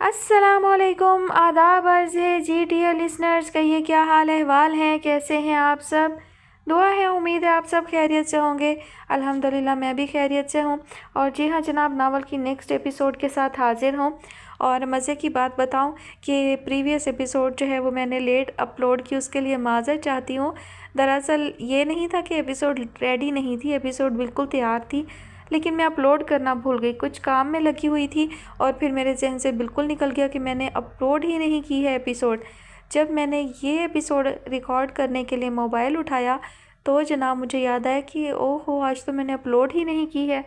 السلام علیکم، آداب عرض ہے جی ڈیئر لسنرز، کہیے کیا حال احوال ہیں، کیسے ہیں آپ سب؟ دعا ہے، امید ہے آپ سب خیریت سے ہوں گے۔ الحمدللہ میں بھی خیریت سے ہوں، اور جی ہاں جناب، ناول کی نیکسٹ ایپیسوڈ کے ساتھ حاضر ہوں۔ اور مزے کی بات بتاؤں کہ پریویس ایپیسوڈ جو ہے وہ میں نے لیٹ اپلوڈ کی، اس کے لیے معذرت چاہتی ہوں۔ دراصل یہ نہیں تھا کہ ایپیسوڈ ریڈی نہیں تھی، ایپیسوڈ بالکل تیار تھی، لیکن میں اپلوڈ کرنا بھول گئی، کچھ کام میں لگی ہوئی تھی، اور پھر میرے ذہن سے بالکل نکل گیا کہ میں نے اپلوڈ ہی نہیں کی ہے ایپیسوڈ۔ جب میں نے یہ ایپیسوڈ ریکارڈ کرنے کے لیے موبائل اٹھایا تو جناب مجھے یاد آیا کہ اوہ ہو، آج تو میں نے اپلوڈ ہی نہیں کی ہے۔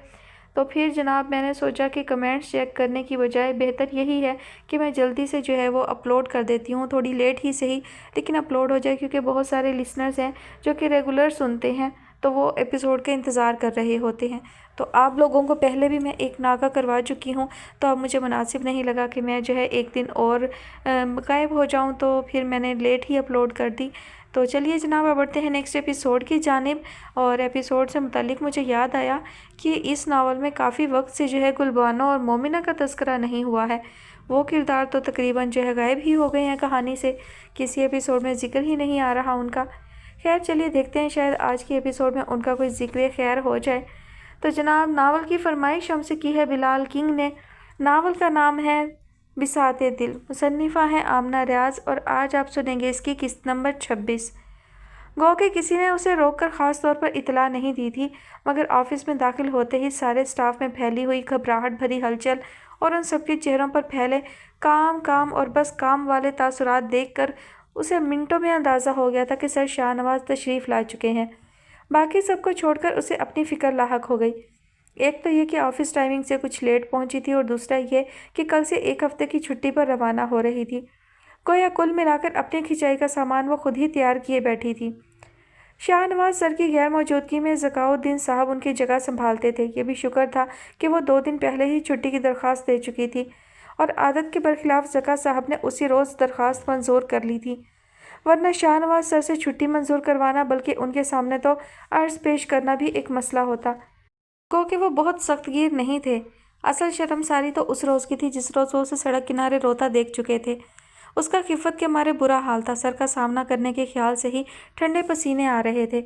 تو پھر جناب میں نے سوچا کہ کمنٹس چیک کرنے کی بجائے بہتر یہی ہے کہ میں جلدی سے جو ہے وہ اپلوڈ کر دیتی ہوں، تھوڑی لیٹ ہی صحیح لیکن اپلوڈ ہو جائے، کیونکہ بہت سارے لسنرز ہیں جو کہ ریگولر سنتے ہیں، تو وہ ایپیسوڈ کا انتظار کر رہے ہوتے ہیں۔ تو آپ لوگوں کو پہلے بھی میں ایک ناغہ کروا چکی ہوں، تو اب مجھے مناسب نہیں لگا کہ میں جو ہے ایک دن اور غائب ہو جاؤں، تو پھر میں نے لیٹ ہی اپلوڈ کر دی۔ تو چلیے جناب، اب بڑھتے ہیں نیکسٹ ایپیسوڈ کی جانب۔ اور ایپیسوڈ سے متعلق مجھے یاد آیا کہ اس ناول میں کافی وقت سے جو ہے گلبانو اور مومنہ کا تذکرہ نہیں ہوا ہے۔ وہ کردار تو تقریباً جو ہے غائب ہی ہو گئے ہیں کہانی سے، کسی ایپیسوڈ میں ذکر ہی نہیں آ رہا ان کا۔ خیر چلیے دیکھتے ہیں، شاید آج کی ایپیسوڈ میں ان کا کوئی ذکر خیر ہو جائے۔ تو جناب، ناول کی فرمائش ہم سے کی ہے بلال کنگ نے۔ ناول کا نام ہے بساط دل، مصنفہ ہیں آمنہ ریاض، اور آج آپ سنیں گے اس کی قسط نمبر 26۔ گو کہ کسی نے اسے روک کر خاص طور پر اطلاع نہیں دی تھی، مگر آفس میں داخل ہوتے ہی سارے سٹاف میں پھیلی ہوئی گھبراہٹ بھری ہلچل اور ان سب کے چہروں پر پھیلے کام کام اور بس کام والے تاثرات دیکھ کر اسے منٹوں میں اندازہ ہو گیا تھا کہ سر شاہ نواز تشریف لا چکے ہیں۔ باقی سب کو چھوڑ کر اسے اپنی فکر لاحق ہو گئی۔ ایک تو یہ کہ آفس ٹائمنگ سے کچھ لیٹ پہنچی تھی، اور دوسرا یہ کہ کل سے ایک ہفتے کی چھٹی پر روانہ ہو رہی تھی۔ گویا کل ملا کر اپنی کھنچائی کا سامان وہ خود ہی تیار کیے بیٹھی تھی۔ شاہ نواز سر کی غیر موجودگی میں ذکاء الدین صاحب ان کی جگہ سنبھالتے تھے۔ یہ بھی شکر تھا کہ وہ 2 دن پہلے ہی چھٹی کی درخواست دے چکی تھی، اور عادت کے برخلاف ذکاء صاحب نے اسی روز درخواست منظور کر لی تھی، ورنہ شاہ نواز سر سے چھٹی منظور کروانا بلکہ ان کے سامنے تو عرض پیش کرنا بھی ایک مسئلہ ہوتا۔ گو کہ وہ بہت سخت گیر نہیں تھے۔ اصل شرمساری تو اس روز کی تھی جس روز وہ اسے سڑک کنارے روتا دیکھ چکے تھے۔ اس کا خفت کے مارے برا حال تھا، سر کا سامنا کرنے کے خیال سے ہی ٹھنڈے پسینے آ رہے تھے،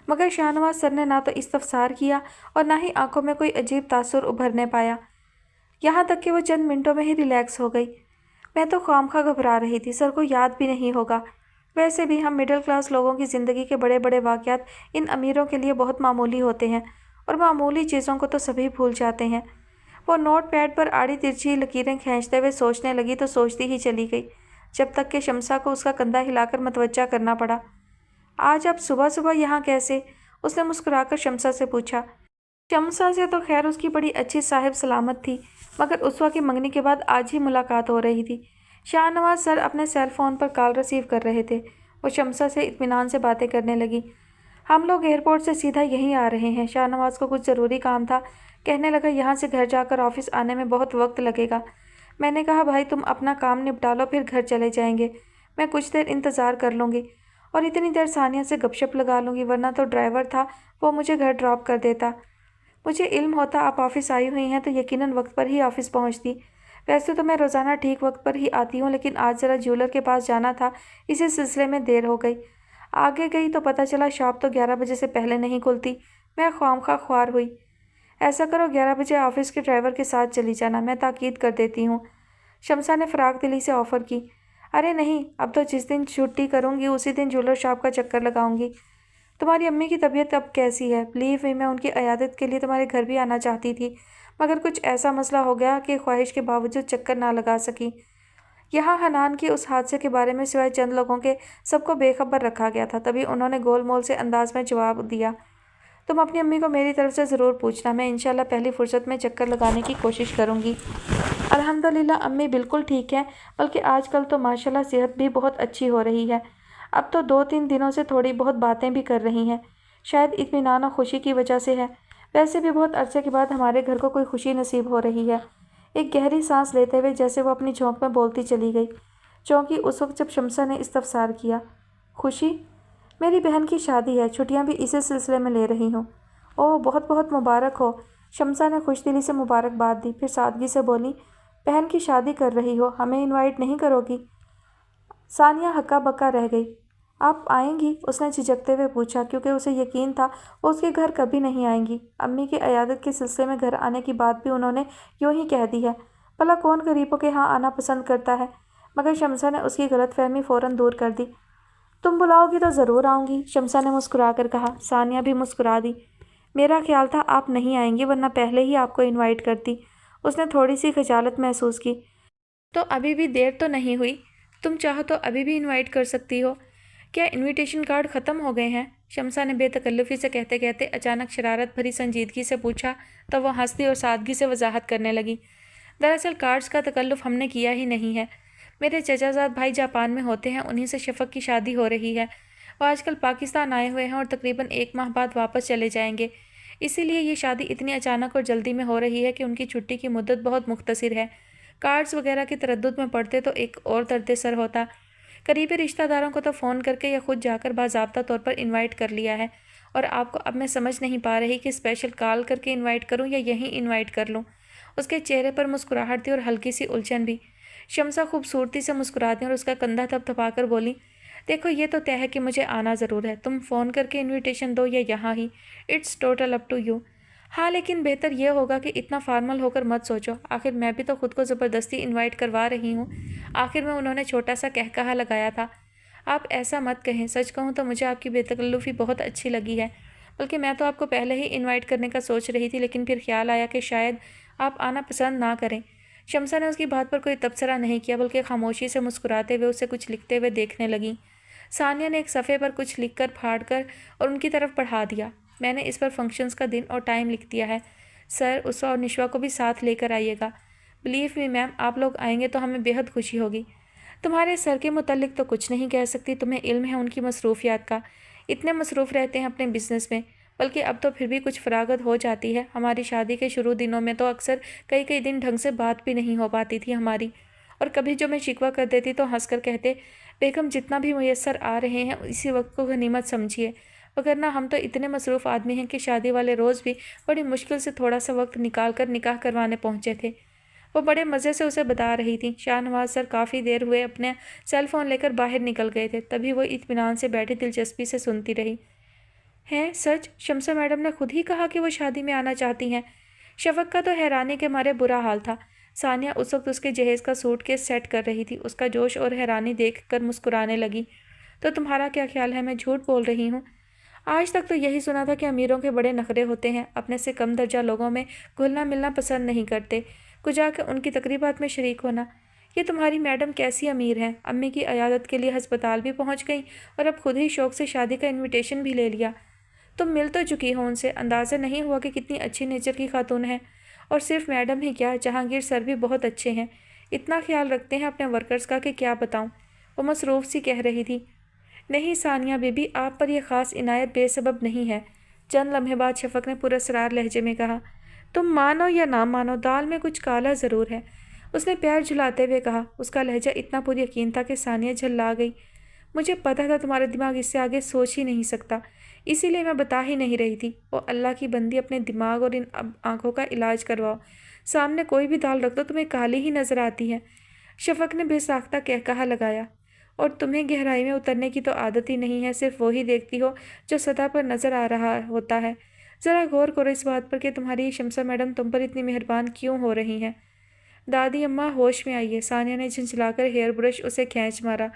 مگر شاہ نواز سر نے نہ تو استفسار کیا اور نہ ہی آنکھوں میں کوئی عجیب تاثر ابھرنے پایا، یہاں تک کہ وہ چند منٹوں میں ہی ریلیکس ہو گئی۔ میں تو خواہ گھبرا رہی تھی، سر کو یاد بھی نہیں ہوگا۔ ویسے بھی ہم مڈل کلاس لوگوں کی زندگی کے بڑے بڑے واقعات ان امیروں کے لیے بہت معمولی ہوتے ہیں، اور معمولی چیزوں کو تو سبھی بھول جاتے ہیں۔ وہ نوٹ پیڈ پر آڑی ترچھی لکیریں کھینچتے ہوئے سوچنے لگی تو سوچتی ہی چلی گئی، جب تک کہ شمسا کو اس کا کندھا ہلا کر متوجہ کرنا پڑا۔ آج آپ صبح صبح یہاں کیسے؟ اس نے مسکرا کر شمسا سے پوچھا۔ شمسا سے تو خیر اس کی بڑی اچھی صاحب سلامت تھی، مگر اسوا کی منگنی کے بعد آج ہی ملاقات ہو رہی تھی۔ شاہ نواز سر اپنے سیل فون پر کال ریسیو کر رہے تھے۔ وہ شمسا سے اطمینان سے باتیں کرنے لگی۔ ہم لوگ ایئرپورٹ سے سیدھا یہیں آ رہے ہیں۔ شاہ نواز کو کچھ ضروری کام تھا، کہنے لگا یہاں سے گھر جا کر آفس آنے میں بہت وقت لگے گا۔ میں نے کہا بھائی تم اپنا کام نپٹا لو، پھر گھر چلے جائیں گے، میں کچھ دیر انتظار کر لوں گی، اور اتنی دیر ثانیہ سے گپ شپ لگا لوں گی، ورنہ تو ڈرائیور تھا وہ مجھے گھر ڈراپ کر دیتا۔ مجھے علم ہوتا آپ آفس آئی ہوئی ہیں تو یقیناً وقت پر ہی آفس پہنچتی۔ ویسے تو میں روزانہ ٹھیک وقت پر ہی آتی ہوں، لیکن آج ذرا جیولر کے پاس جانا تھا، اسی سلسلے میں دیر ہو گئی۔ آگے گئی تو پتہ چلا شاپ تو 11 بجے سے پہلے نہیں کھلتی۔ میں خواہ خوار ہوئی۔ ایسا کرو 11 بجے آفس کے ڈرائیور کے ساتھ چلی جانا، میں تاکید کر دیتی ہوں۔ شمسا نے فراق دلی سے آفر کی۔ ارے نہیں، اب تو جس دن چھٹی کروں گی اسی دن جیولر شاپ کا چکر لگاؤں گی۔ تمہاری امی کی طبیعت اب کیسی ہے؟ بلیو می، میں ان کی عیادت کے لیے تمہارے گھر بھی آنا چاہتی تھی، مگر کچھ ایسا مسئلہ ہو گیا کہ خواہش کے باوجود چکر نہ لگا سکی۔ یہاں حنان کے اس حادثے کے بارے میں سوائے چند لوگوں کے سب کو بے خبر رکھا گیا تھا، تبھی انہوں نے گول مول سے انداز میں جواب دیا۔ تم اپنی امی کو میری طرف سے ضرور پوچھنا، میں انشاءاللہ پہلی فرصت میں چکر لگانے کی کوشش کروں گی۔ الحمدللہ امی بالکل ٹھیک ہیں، بلکہ آج کل تو ماشاءاللہ صحت بھی بہت اچھی ہو رہی ہے۔ اب تو 2-3 دنوں سے تھوڑی بہت باتیں بھی کر رہی ہیں، شاید اطمینان اور خوشی کی وجہ سے ہے۔ ویسے بھی بہت عرصے کے بعد ہمارے گھر کو کوئی خوشی نصیب ہو رہی ہے۔ ایک گہری سانس لیتے ہوئے جیسے وہ اپنی جھونک میں بولتی چلی گئی۔ چونکہ اس وقت جب شمسا نے استفسار کیا، خوشی؟ میری بہن کی شادی ہے، چھٹیاں بھی اسی سلسلے میں لے رہی ہوں۔ اوہ بہت بہت مبارک ہو۔ شمسا نے خوش دلی سے مبارکباد دی، پھر سادگی سے بولی، بہن کی شادی کر رہی ہو، ہمیں انوائٹ نہیں کرو گی؟ ثانیہ ہکا بکا رہ گئی۔ آپ آئیں گی؟ اس نے جھجکتے ہوئے پوچھا، کیونکہ اسے یقین تھا وہ اس کے گھر کبھی نہیں آئیں گی۔ امی کی عیادت کے سلسلے میں گھر آنے کی بات بھی انہوں نے یوں ہی کہہ دی ہے۔ بھلا کون غریبوں کے ہاں آنا پسند کرتا ہے؟ مگر شمسا نے اس کی غلط فہمی فوراً دور کر دی۔ تم بلاؤ گی تو ضرور آؤں گی، شمسا نے مسکرا کر کہا۔ ثانیہ بھی مسکرا دی۔ میرا خیال تھا آپ نہیں آئیں گی، ورنہ پہلے ہی آپ کو انوائٹ کرتی۔ اس نے تھوڑی سی خجالت محسوس کی۔ تو ابھی بھی دیر تو نہیں ہوئی، تم چاہو تو ابھی بھی انوائٹ کر سکتی ہو۔ کیا انویٹیشن کارڈ ختم ہو گئے ہیں؟ شمسا نے بے تکلفی سے کہتے کہتے اچانک شرارت بھری سنجیدگی سے پوچھا تو وہ ہنستی اور سادگی سے وضاحت کرنے لگی۔ دراصل کارڈز کا تکلف ہم نے کیا ہی نہیں ہے۔ میرے چچا زاد بھائی جاپان میں ہوتے ہیں، انہی سے شفق کی شادی ہو رہی ہے۔ وہ آج کل پاکستان آئے ہوئے ہیں اور تقریباً 1 ماہ بعد واپس چلے جائیں گے۔ اسی لیے یہ شادی اتنی اچانک اور جلدی میں ہو رہی ہے کہ ان کی چھٹی کی مدت بہت مختصر ہے۔ کارڈز وغیرہ کے تردد میں پڑتے تو ایک اور درد سر ہوتا۔ قریبی رشتہ داروں کو تو فون کر کے یا خود جا کر باضابطہ طور پر انوائٹ کر لیا ہے، اور آپ کو اب میں سمجھ نہیں پا رہی کہ اسپیشل کال کر کے انوائٹ کروں یا یہیں انوائٹ کر لوں۔ اس کے چہرے پر مسکراہٹ تھی اور ہلکی سی الجھن بھی۔ شمسا خوبصورتی سے مسکرا دی اور اس کا کندھا تھپ تھپا کر بولی، دیکھو یہ تو طے ہے کہ مجھے آنا ضرور ہے، تم فون کر کے انویٹیشن دو یا یہاں ہی، it's total up to you. ہاں لیکن بہتر یہ ہوگا کہ اتنا فارمل ہو کر مت سوچو، آخر میں بھی تو خود کو زبردستی انوائٹ کروا رہی ہوں۔ آخر میں انہوں نے چھوٹا سا کہکہا لگایا تھا۔ آپ ایسا مت کہیں، سچ کہوں تو مجھے آپ کی بے تکلفی بہت اچھی لگی ہے، بلکہ میں تو آپ کو پہلے ہی انوائٹ کرنے کا سوچ رہی تھی، لیکن پھر خیال آیا کہ شاید آپ آنا پسند نہ کریں۔ شمسا نے اس کی بات پر کوئی تبصرہ نہیں کیا، بلکہ خاموشی سے مسکراتے ہوئے اسے کچھ لکھتے ہوئے دیکھنے لگیں۔ ثانیہ نے ایک صفحے پر کچھ لکھ کر پھاڑ کر اور ان کی طرف بڑھا دیا۔ میں نے اس پر فنکشنز کا دن اور ٹائم لکھ دیا ہے، سر اسوا اور نشوا کو بھی ساتھ لے کر آئیے گا۔ بلیو می میم، آپ لوگ آئیں گے تو ہمیں بےحد خوشی ہوگی۔ تمہارے سر کے متعلق تو کچھ نہیں کہہ سکتی، تمہیں علم ہے ان کی مصروفیات کا، اتنے مصروف رہتے ہیں اپنے بزنس میں، بلکہ اب تو پھر بھی کچھ فراغت ہو جاتی ہے۔ ہماری شادی کے شروع دنوں میں تو اکثر کئی دن ڈھنگ سے بات بھی نہیں ہو پاتی تھی ہماری، اور کبھی جو میں شکوہ کر دیتی تو ہنس کر کہتے، بیگم جتنا بھی میسر آ رہے ہیں اسی وقت کو غنیمت سمجھیے، وگرنہ ہم تو اتنے مصروف آدمی ہیں کہ شادی والے روز بھی بڑی مشکل سے تھوڑا سا وقت نکال کر نکاح کروانے پہنچے تھے۔ وہ بڑے مزے سے اسے بتا رہی تھی۔ شاہ نواز سر کافی دیر ہوئے اپنے سیل فون لے کر باہر نکل گئے تھے، تبھی وہ اطمینان سے بیٹھی دلچسپی سے سنتی رہی۔ ہیں سچ؟ شمسا میڈم نے خود ہی کہا کہ وہ شادی میں آنا چاہتی ہیں؟ شفق کا تو حیرانی کے مارے برا حال تھا۔ ثانیہ اس وقت اس کے جہیز کا سوٹ کیس سیٹ کر رہی تھی، اس کا جوش اور حیرانی دیکھ کر مسکرانے لگی۔ تو تمہارا کیا خیال ہے، میں جھوٹ بول رہی ہوں؟ آج تک تو یہی سنا تھا کہ امیروں کے بڑے نخرے ہوتے ہیں، اپنے سے کم درجہ لوگوں میں گھلنا ملنا پسند نہیں کرتے، کچھ جا کے ان کی تقریبات میں شریک ہونا۔ یہ تمہاری میڈم کیسی امیر ہیں، امی کی عیادت کے لیے ہسپتال بھی پہنچ گئیں اور اب خود ہی شوق سے شادی کا انویٹیشن بھی لے لیا۔ تم مل تو چکی ہو ان سے، اندازہ نہیں ہوا کہ کتنی اچھی نیچر کی خاتون ہے، اور صرف میڈم ہی کیا، جہانگیر سر بھی بہت اچھے ہیں، اتنا خیال رکھتے ہیں اپنے ورکرز کا کہ کیا بتاؤں، وہ مصروف سی کہہ رہی تھی۔ نہیں ثانیہ بی بی، آپ پر یہ خاص عنایت بے سبب نہیں ہے، چند لمحے بعد شفق نے پراسرار لہجے میں کہا۔ تم مانو یا نہ مانو، دال میں کچھ کالا ضرور ہے، اس نے پیر جھلاتے ہوئے کہا۔ اس کا لہجہ اتنا پر یقین تھا کہ ثانیہ جھلا گئی۔ مجھے پتہ تھا تمہارا دماغ اس سے آگے سوچ ہی نہیں سکتا، اسی لیے میں بتا ہی نہیں رہی تھی۔ وہ اللہ کی بندی، اپنے دماغ اور ان آنکھوں کا علاج کرواؤ، سامنے کوئی بھی دال رکھ دو تمہیں کالی ہی نظر آتی ہے۔ شفق نے بے ساختہ کہکہا لگایا۔ اور تمہیں گہرائی میں اترنے کی تو عادت ہی نہیں ہے، صرف وہی دیکھتی ہو جو سطح پر نظر آ رہا ہوتا ہے۔ ذرا غور کرو اس بات پر کہ تمہاری شمسا میڈم تم پر اتنی مہربان کیوں ہو رہی ہیں۔ دادی اماں ہوش میں آئیے، ثانیہ نے جھنجھلا کر ہیئر برش اسے کھینچ مارا۔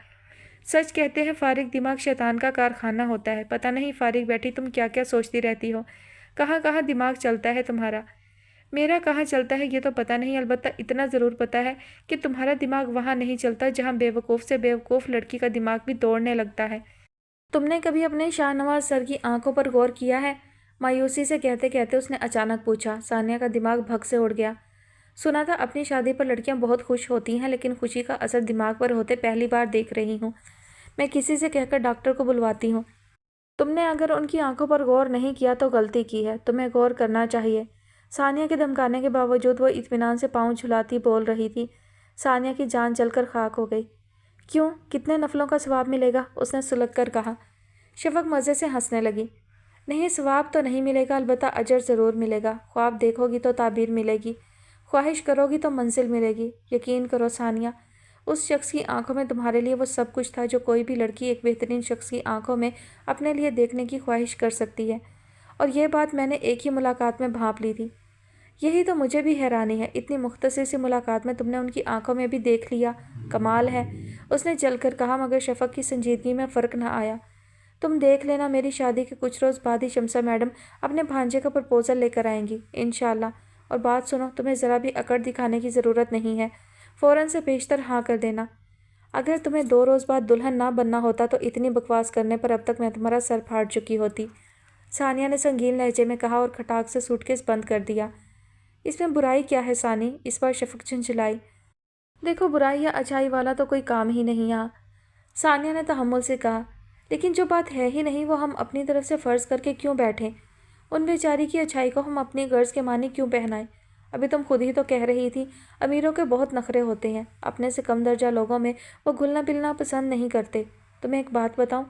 سچ کہتے ہیں فارغ دماغ شیطان کا کارخانہ ہوتا ہے، پتہ نہیں فارغ بیٹھی تم کیا کیا سوچتی رہتی ہو، کہاں کہاں دماغ چلتا ہے تمہارا۔ میرا کہاں چلتا ہے یہ تو پتہ نہیں، البتہ اتنا ضرور پتہ ہے کہ تمہارا دماغ وہاں نہیں چلتا جہاں بے وقوف سے بے وقوف لڑکی کا دماغ بھی دوڑنے لگتا ہے۔ تم نے کبھی اپنے شاہ نواز سر کی آنکھوں پر غور کیا ہے؟ مایوسی سے کہتے کہتے اس نے اچانک پوچھا۔ ثانیہ کا دماغ بھگ سے اڑ گیا۔ سنا تھا اپنی شادی پر لڑکیاں بہت خوش ہوتی ہیں، لیکن خوشی کا اثر دماغ پر ہوتے پہلی بار دیکھ رہی ہوں۔ میں کسی سے کہہ کر ڈاکٹر کو بلواتی ہوں۔ تم نے اگر ان کی آنکھوں پر غور نہیں کیا تو غلطی کی ہے، تمہیں غور کرنا چاہیے۔ ثانیہ کے دھمکانے کے باوجود وہ اطمینان سے پاؤں جھلاتی بول رہی تھی۔ ثانیہ کی جان جل کر خاک ہو گئی۔ کیوں، کتنے نفلوں کا ثواب ملے گا؟ اس نے سلگ کر کہا۔ شفق مزے سے ہنسنے لگی۔ نہیں، ثواب تو نہیں ملے گا، البتہ اجر ضرور ملے گا، خواب دیکھو گی تو تعبیر ملے گی۔ خواہش کرو گی تو منزل ملے گی۔ یقین کرو ثانیہ، اس شخص کی آنکھوں میں تمہارے لیے وہ سب کچھ تھا جو کوئی بھی لڑکی ایک بہترین شخص کی آنکھوں میں اپنے لیے دیکھنے کی خواہش کر سکتی ہے، اور یہ بات میں نے ایک ہی ملاقات میں بھانپ لی تھی۔ یہی تو مجھے بھی حیرانی ہے، اتنی مختصر سی ملاقات میں تم نے ان کی آنکھوں میں بھی دیکھ لیا، کمال ہے، اس نے جل کر کہا، مگر شفق کی سنجیدگی میں فرق نہ آیا۔ تم دیکھ لینا، میری شادی کے کچھ روز بعد ہی شمسہ میڈم اپنے بھانجے کا پرپوزل لے کر آئیں گی انشاءاللہ۔ اور بات سنو، تمہیں ذرا بھی اکڑ دکھانے کی ضرورت نہیں ہے، فوراً سے بیشتر ہاں کر دینا۔ اگر تمہیں 2 روز بعد دلہن نہ بننا ہوتا تو اتنی بکواس کرنے پر اب تک میں تمہارا سر پھاڑ چکی ہوتی، ثانیہ نے سنگین لہجے میں کہا اور کھٹاک سے سوٹ کیس بند کر دیا۔ اس میں برائی کیا ہے ثانی؟ اس بار شفق جھنجھلائی۔ دیکھو، برائی یا اچھائی والا تو کوئی کام ہی نہیں یہاں، ثانیہ نے تحمل سے کہا، لیکن جو بات ہے ہی نہیں وہ ہم اپنی طرف سے فرض کر کے کیوں بیٹھیں؟ ان بیچاری کی اچھائی کو ہم اپنی غرض کے معنی کیوں پہنائیں؟ ابھی تم خود ہی تو کہہ رہی تھی امیروں کے بہت نخرے ہوتے ہیں، اپنے سے کم درجہ لوگوں میں وہ گھلنا ملنا پسند نہیں کرتے۔ تمہیں ایک بات بتاؤں،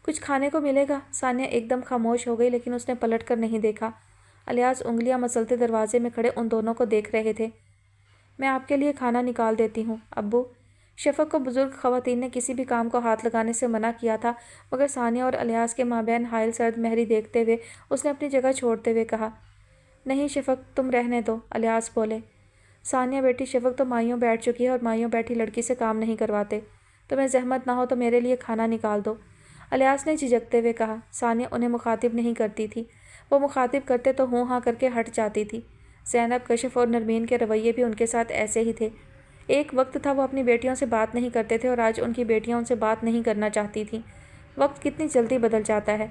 کچھ کھانے کو ملے گا؟ ثانیہ ایک دم خاموش ہو گئی، لیکن اس نے پلٹ کر نہیں دیکھا۔ الیاس انگلیاں مسلتے دروازے میں کھڑے ان دونوں کو دیکھ رہے تھے۔ میں آپ کے لیے کھانا نکال دیتی ہوں ابو۔ شفق کو بزرگ خواتین نے کسی بھی کام کو ہاتھ لگانے سے منع کیا تھا، مگر ثانیہ اور الیاس کے مابین حائل سرد مہری دیکھتے ہوئے اس نے اپنی جگہ چھوڑتے ہوئے کہا، نہیں شفق، تم رہنے دو۔ الیاس بولے، ثانیہ بیٹی، شفق تو مائیوں بیٹھ چکی ہے اور مائیوں بیٹھی لڑکی سے کام نہیں کرواتے، تمہیں زحمت نہ ہو تو میرے لیے کھانا نکال دو، الیاس نے جھجکتے ہوئے کہا۔ ثانیہ انہیں مخاطب نہیں کرتی تھی، وہ مخاطب کرتے تو ہوں ہاں کر کے ہٹ جاتی تھی۔ زینب، کشف اور نرمین کے رویے بھی ان کے ساتھ ایسے ہی تھے۔ ایک وقت تھا وہ اپنی بیٹیوں سے بات نہیں کرتے تھے اور آج ان کی بیٹیاں ان سے بات نہیں کرنا چاہتی تھیں۔ وقت کتنی جلدی بدل جاتا ہے۔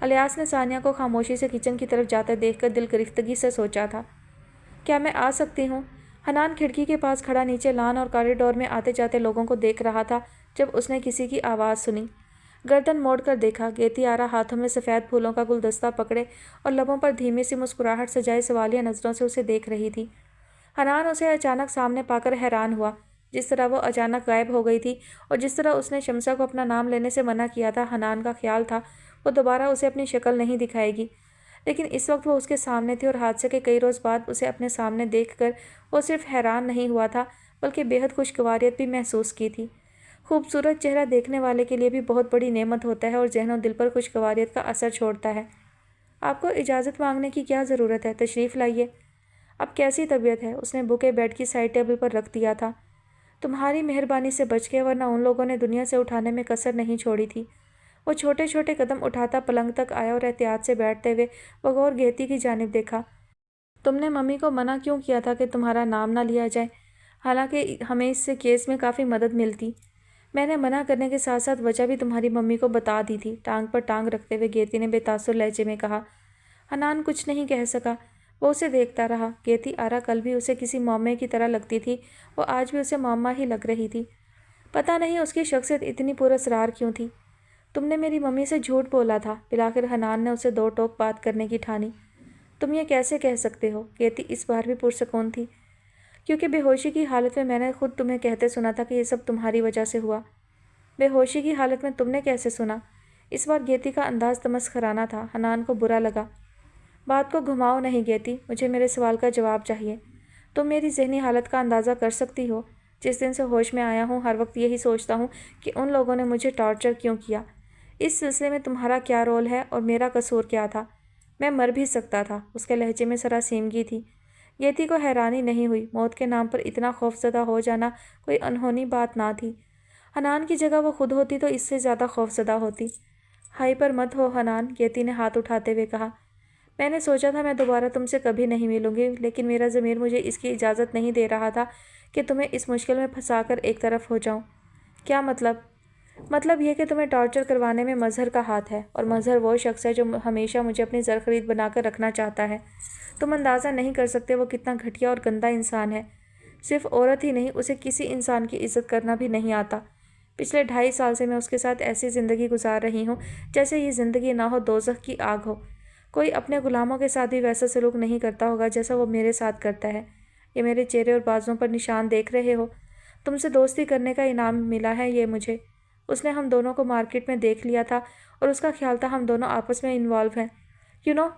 الیاس نے ثانیہ کو خاموشی سے کچن کی طرف جاتے دیکھ کر دل گرفتگی سے سوچا تھا، کیا میں آ سکتی ہوں؟ حنان کھڑکی کے پاس کھڑا نیچے لان اور کاریڈور میں آتے جاتے لوگوں کو دیکھ رہا تھا جب اس نے کسی کی آواز سنی۔ گردن موڑ کر دیکھا، گیتی آرا ہاتھوں میں سفید پھولوں کا گلدستہ پکڑے اور لبوں پر دھیمی سی مسکراہٹ سجائے سوالیہ نظروں سے اسے دیکھ رہی تھی۔ حنان اسے اچانک سامنے پا کر حیران ہوا، جس طرح وہ اچانک غائب ہو گئی تھی اور جس طرح اس نے شمسہ کو اپنا نام لینے سے منع کیا تھا۔ حنان کا خیال تھا وہ دوبارہ اسے اپنی شکل نہیں دکھائے گی، لیکن اس وقت وہ اس کے سامنے تھی اور حادثے کے کئی روز بعد اسے اپنے سامنے دیکھ کر وہ صرف حیران نہیں ہوا تھا بلکہ بے حد خوشگواریت بھی محسوس کی تھی۔ خوبصورت چہرہ دیکھنے والے کے لیے بھی بہت بڑی نعمت ہوتا ہے اور ذہن و دل پر خوشگواریت کا اثر چھوڑتا ہے۔ آپ کو اجازت مانگنے کی کیا ضرورت ہے، تشریف لائیے۔ اب کیسی طبیعت ہے؟ اس نے بوکے بیڈ کی سائڈ ٹیبل پر رکھ دیا تھا۔ تمہاری مہربانی سے بچ گئے، ورنہ ان لوگوں نے دنیا سے اٹھانے میں کسر نہیں چھوڑی تھی۔ وہ چھوٹے چھوٹے قدم اٹھاتا پلنگ تک آیا اور احتیاط سے بیٹھتے ہوئے بغور گیتی کی جانب دیکھا۔ تم نے ممی کو منع کیوں کیا تھا کہ تمہارا نام نہ لیا جائے؟ حالانکہ ہمیں اس سے کیس میں کافی مدد ملتی۔ میں نے منع کرنے کے ساتھ ساتھ وجہ بھی تمہاری ممی کو بتا دی تھی، ٹانگ پر ٹانگ رکھتے ہوئے گیتی نے بے تاثر لہجے میں کہا۔ حنان کچھ نہیں کہہ سکا، وہ اسے دیکھتا رہا۔ گیتی آرا کل بھی اسے کسی معمے کی طرح لگتی تھی، وہ آج بھی اسے معمہ ہی لگ رہی تھی۔ پتہ نہیں اس کی شخصیت اتنی پراسرار کیوں تھی۔ تم نے میری ممی سے جھوٹ بولا تھا، بالآخر حنان نے اسے 2 ٹوک بات کرنے کی ٹھانی۔ تم یہ کیسے کہہ سکتے ہو؟ گیتی اس بار بھی پرسکون تھی۔ کیونکہ بے ہوشی کی حالت میں نے خود تمہیں کہتے سنا تھا کہ یہ سب تمہاری وجہ سے ہوا۔ بے ہوشی کی حالت میں تم نے کیسے سنا؟ اس بار گیتی کا انداز تمسخرانہ تھا۔ حنان کو برا لگا۔ بات کو گھماؤ نہیں گیتی، مجھے میرے سوال کا جواب چاہیے۔ تم میری ذہنی حالت کا اندازہ کر سکتی ہو؟ جس دن سے ہوش میں آیا ہوں ہر وقت یہی سوچتا ہوں کہ ان لوگوں نے مجھے ٹارچر کیوں کیا، اس سلسلے میں تمہارا کیا رول ہے اور میرا قصور کیا تھا؟ میں مر بھی سکتا تھا۔ اس کے لہجے میں سراسیمگی تھی۔ گیتی کو حیرانی نہیں ہوئی، موت کے نام پر اتنا خوفزدہ ہو جانا کوئی انہونی بات نہ تھی۔ حنان کی جگہ وہ خود ہوتی تو اس سے زیادہ خوفزدہ ہوتی۔ ہائی پر مت ہو حنان، گیتی نے ہاتھ اٹھاتے ہوئے کہا۔ میں نے سوچا تھا میں دوبارہ تم سے کبھی نہیں ملوں گی، لیکن میرا ضمیر مجھے اس کی اجازت نہیں دے رہا تھا کہ تمہیں اس مشکل میں پھنسا کر ایک طرف ہو جاؤں۔ کیا مطلب؟ مطلب یہ کہ تمہیں ٹارچر کروانے میں مظہر کا ہاتھ ہے، اور مظہر وہ شخص ہے جو ہمیشہ مجھے اپنی زرخرید بنا کر رکھنا چاہتا ہے۔ تم اندازہ نہیں کر سکتے وہ کتنا گھٹیا اور گندا انسان ہے۔ صرف عورت ہی نہیں، اسے کسی انسان کی عزت کرنا بھی نہیں آتا۔ پچھلے 2.5 سال سے میں اس کے ساتھ ایسی زندگی گزار رہی ہوں جیسے یہ زندگی نہ ہو دوزخ کی آگ ہو۔ کوئی اپنے غلاموں کے ساتھ بھی ویسا سلوک نہیں کرتا ہوگا جیسا وہ میرے ساتھ کرتا ہے۔ یہ میرے چہرے اور بازوؤں پر نشان دیکھ رہے ہو؟ تم سے دوستی کرنے کا انعام ملا ہے یہ مجھے۔ اس نے ہم دونوں کو مارکیٹ میں دیکھ لیا تھا اور اس کا خیال تھا ہم دونوں آپس میں انوالو ہیں،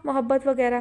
محبت وغیرہ۔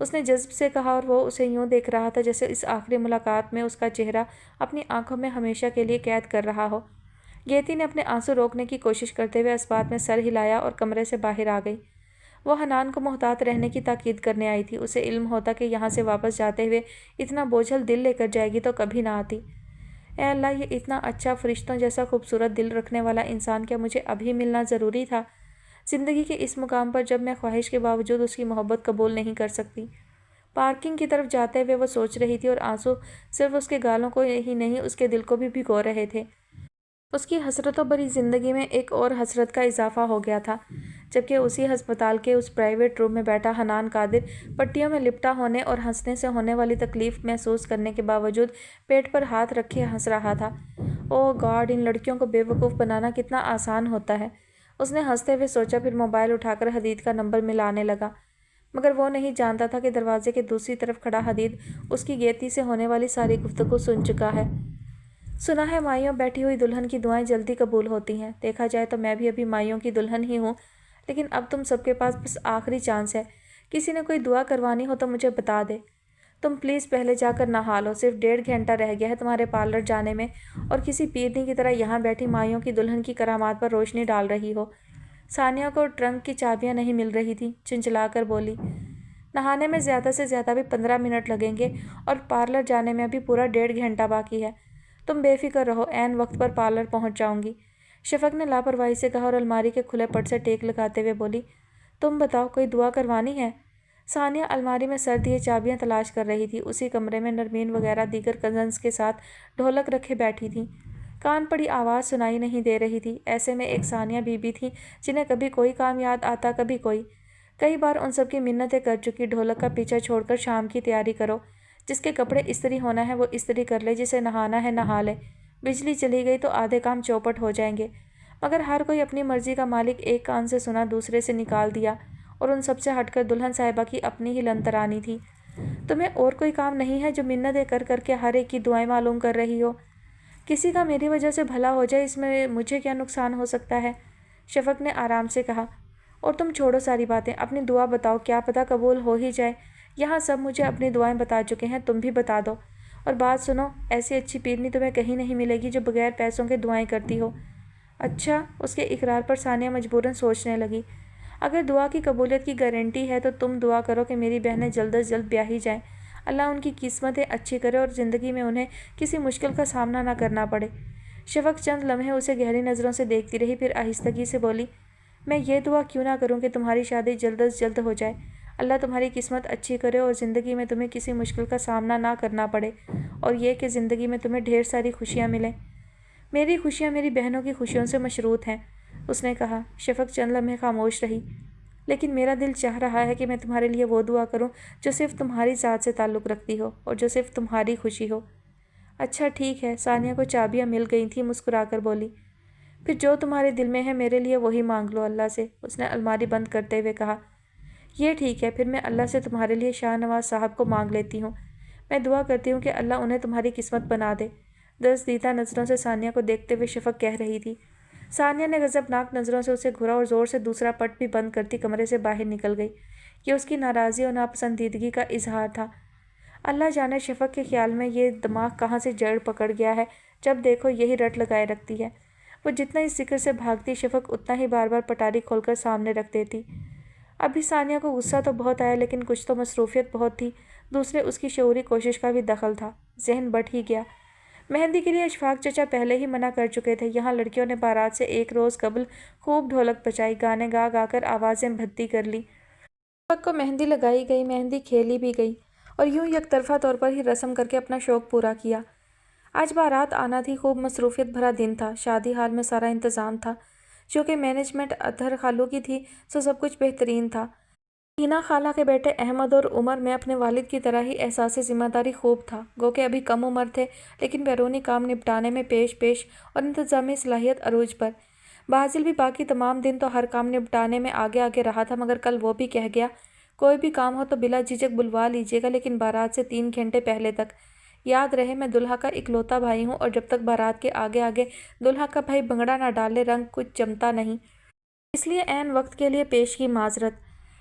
اس نے جذب سے کہا اور وہ اسے یوں دیکھ رہا تھا جیسے اس آخری ملاقات میں اس کا چہرہ اپنی آنکھوں میں ہمیشہ کے لیے قید کر رہا ہو۔ گیتی نے اپنے آنسو روکنے کی کوشش کرتے ہوئے اس بات میں سر ہلایا اور کمرے سے باہر آ گئی۔ وہ حنان کو محتاط رہنے کی تاکید کرنے آئی تھی۔ اسے علم ہوتا کہ یہاں سے واپس جاتے ہوئے اتنا بوجھل دل لے کر جائے گی تو کبھی نہ آتی۔ اے اللہ، یہ اتنا اچھا، فرشتوں جیسا خوبصورت دل رکھنے والا انسان کیا مجھے ابھی ملنا ضروری تھا؟ زندگی کے اس مقام پر جب میں خواہش کے باوجود اس کی محبت قبول نہیں کر سکتی۔ پارکنگ کی طرف جاتے ہوئے وہ سوچ رہی تھی اور آنسو صرف اس کے گالوں کو ہی نہیں اس کے دل کو بھی بھگو رہے تھے۔ اس کی حسرتوں بھری زندگی میں ایک اور حسرت کا اضافہ ہو گیا تھا، جبکہ اسی ہسپتال کے اس پرائیویٹ روم میں بیٹھا حنان قادر پٹیوں میں لپٹا ہونے اور ہنسنے سے ہونے والی تکلیف محسوس کرنے کے باوجود پیٹ پر ہاتھ رکھے ہنس رہا تھا۔ اوہ گاڈ، ان لڑکیوں کو بے وقوف بنانا کتنا آسان ہوتا ہے، اس نے ہنستے ہوئے سوچا، پھر موبائل اٹھا کر حدید کا نمبر ملانے لگا۔ مگر وہ نہیں جانتا تھا کہ دروازے کے دوسری طرف کھڑا حدید اس کی گیتی سے ہونے والی ساری گفتگو سن چکا ہے۔ سنا ہے مائیوں بیٹھی ہوئی دلہن کی دعائیں جلدی قبول ہوتی ہیں۔ دیکھا جائے تو میں بھی ابھی مائیوں کی دلہن ہی ہوں، لیکن اب تم سب کے پاس بس آخری چانس ہے۔ کسی نے کوئی دعا کروانی ہو تو مجھے بتا دے۔ تم پلیز پہلے جا کر نہا لو، صرف 1.5 گھنٹہ رہ گیا ہے تمہارے پارلر جانے میں اور کسی پیرنی کی طرح یہاں بیٹھی مائیوں کی دلہن کی کرامات پر روشنی ڈال رہی ہو۔ ثانیہ کو ٹرنک کی چابیاں نہیں مل رہی تھیں، چنچلا کر بولی۔ نہانے میں زیادہ سے زیادہ بھی 15 منٹ لگیں گے اور پارلر جانے میں ابھی پورا 1.5 گھنٹہ باقی ہے۔ تم بے فکر رہو، عین وقت پر پارلر پہنچ جاؤں گی، شفق نے لاپرواہی سے کہا اور الماری کے کھلے پٹ سے ٹیک لگاتے ہوئے بولی۔ تم بتاؤ، کوئی دعا کروانی ہے؟ ثانیہ الماری میں سر دیے چابیاں تلاش کر رہی تھی۔ اسی کمرے میں نرمین وغیرہ دیگر کزنز کے ساتھ ڈھولک رکھے بیٹھی تھیں۔ کان پڑی آواز سنائی نہیں دے رہی تھی۔ ایسے میں ایک ثانیہ بی بی تھی جنہیں کبھی کوئی کام یاد آتا، کبھی کوئی۔ کئی بار ان سب کی منتیں کر چکی، ڈھولک کا پیچھا چھوڑ کر شام کی تیاری کرو، جس کے کپڑے استری ہونا ہے وہ استری کر لے، جسے نہانا ہے نہا لے، بجلی چلی گئی تو آدھے کام چوپٹ ہو جائیں گے۔ مگر ہر کوئی اپنی مرضی کا مالک، ایک کان سے سنا دوسرے سے نکال دیا، اور ان سب سے ہٹ کر دلہن صاحبہ کی اپنی ہی لن ترانی تھی۔ تمہیں اور کوئی کام نہیں ہے جو منتیں کر کر کے ہر ایک کی دعائیں معلوم کر رہی ہو؟ کسی کا میری وجہ سے بھلا ہو جائے، اس میں مجھے کیا نقصان ہو سکتا ہے؟ شفق نے آرام سے کہا۔ اور تم چھوڑو ساری باتیں، اپنی دعا بتاؤ، کیا پتہ قبول ہو ہی جائے۔ یہاں سب مجھے اپنی دعائیں بتا چکے ہیں، تم بھی بتا دو۔ اور بات سنو، ایسی اچھی پیرنی تمہیں کہیں نہیں ملے گی جو بغیر پیسوں کے دعائیں کرتی ہو۔ اچھا؟ اس کے اقرار پر ثانیہ مجبوراً سوچنے لگی۔ اگر دعا کی قبولیت کی گارنٹی ہے تو تم دعا کرو کہ میری بہنیں جلد از جلد بیاہی جائیں، اللہ ان کی قسمتیں اچھی کرے اور زندگی میں انہیں کسی مشکل کا سامنا نہ کرنا پڑے۔ شفق چند لمحے اسے گہری نظروں سے دیکھتی رہی، پھر آہستگی سے بولی، میں یہ دعا کیوں نہ کروں کہ تمہاری شادی جلد از جلد ہو جائے، اللہ تمہاری قسمت اچھی کرے اور زندگی میں تمہیں کسی مشکل کا سامنا نہ کرنا پڑے، اور یہ کہ زندگی میں تمہیں ڈھیر ساری خوشیاں ملیں۔ میری خوشیاں میری بہنوں کی خوشیوں سے مشروط ہیں، اس نے کہا۔ شفق چند لمحے خاموش رہی۔ لیکن میرا دل چاہ رہا ہے کہ میں تمہارے لیے وہ دعا کروں جو صرف تمہاری ذات سے تعلق رکھتی ہو اور جو صرف تمہاری خوشی ہو۔ اچھا ٹھیک ہے، ثانیہ کو چابیاں مل گئی تھیں، مسکرا کر بولی۔ پھر جو تمہارے دل میں ہے میرے لیے وہی مانگ لو اللہ سے، اس نے الماری بند کرتے ہوئے کہا۔ یہ ٹھیک ہے، پھر میں اللہ سے تمہارے لیے شاہ نواز صاحب کو مانگ لیتی ہوں۔ میں دعا کرتی ہوں کہ اللہ انہیں تمہاری قسمت بنا دے، دست دیدہ نظروں سے ثانیہ کو دیکھتے ہوئے شفق کہہ رہی تھی۔ ثانیہ نے غضبناک نظروں سے اسے گھورا اور زور سے دوسرا پٹ بھی بند کرتی کمرے سے باہر نکل گئی۔ یہ اس کی ناراضی اور ناپسندیدگی کا اظہار تھا۔ اللہ جانے شفق کے خیال میں یہ دماغ کہاں سے جڑ پکڑ گیا ہے، جب دیکھو یہی رٹ لگائے رکھتی ہے۔ وہ جتنا اس ذکر سے بھاگتی، شفق اتنا ہی بار بار پٹاری کھول کر سامنے رکھ دیتی۔ ابھی ثانیہ کو غصہ تو بہت آیا، لیکن کچھ تو مصروفیت بہت تھی، دوسرے اس کی شعوری کوشش کا بھی دخل تھا۔ ذہن بٹ ہی گیا۔ مہندی کے لیے اشفاق چچا پہلے ہی منع کر چکے تھے۔ یہاں لڑکیوں نے بارات سے ایک روز قبل خوب ڈھولک بجائی، گانے گا گا کر آوازیں بھدی کر لی۔ شفق کو مہندی لگائی گئی، مہندی کھیلی بھی گئی، اور یوں یک طرفہ طور پر ہی رسم کر کے اپنا شوق پورا کیا۔ آج بارات آنا تھی، خوب مصروفیت بھرا دن تھا، شادی ہال میں سارا انتظام تھا۔ چونکہ مینجمنٹ اطہر خالو کی تھی سو سب کچھ بہترین تھا۔ حسینہ خالہ کے بیٹے احمد اور عمر میں اپنے والد کی طرح ہی احساس ذمہ داری خوب تھا، گو کہ ابھی کم عمر تھے لیکن بیرونی کام نپٹانے میں پیش اور انتظامی صلاحیت عروج پر۔ بازل بھی باقی تمام دن تو ہر کام نپٹانے میں آگے آگے رہا تھا، مگر کل وہ بھی کہہ گیا، کوئی بھی کام ہو تو بلا جھجک بلوا لیجیے گا، لیکن بارات سے 3 گھنٹے پہلے تک۔ یاد رہے میں دلہا کا اکلوتا بھائی ہوں، اور جب تک بارات کے آگے آگے دلہا کا بھائی بھنگڑا نہ ڈالے رنگ کچھ جمتا نہیں، اس لیے عین وقت کے لیے پیش کی معذرت۔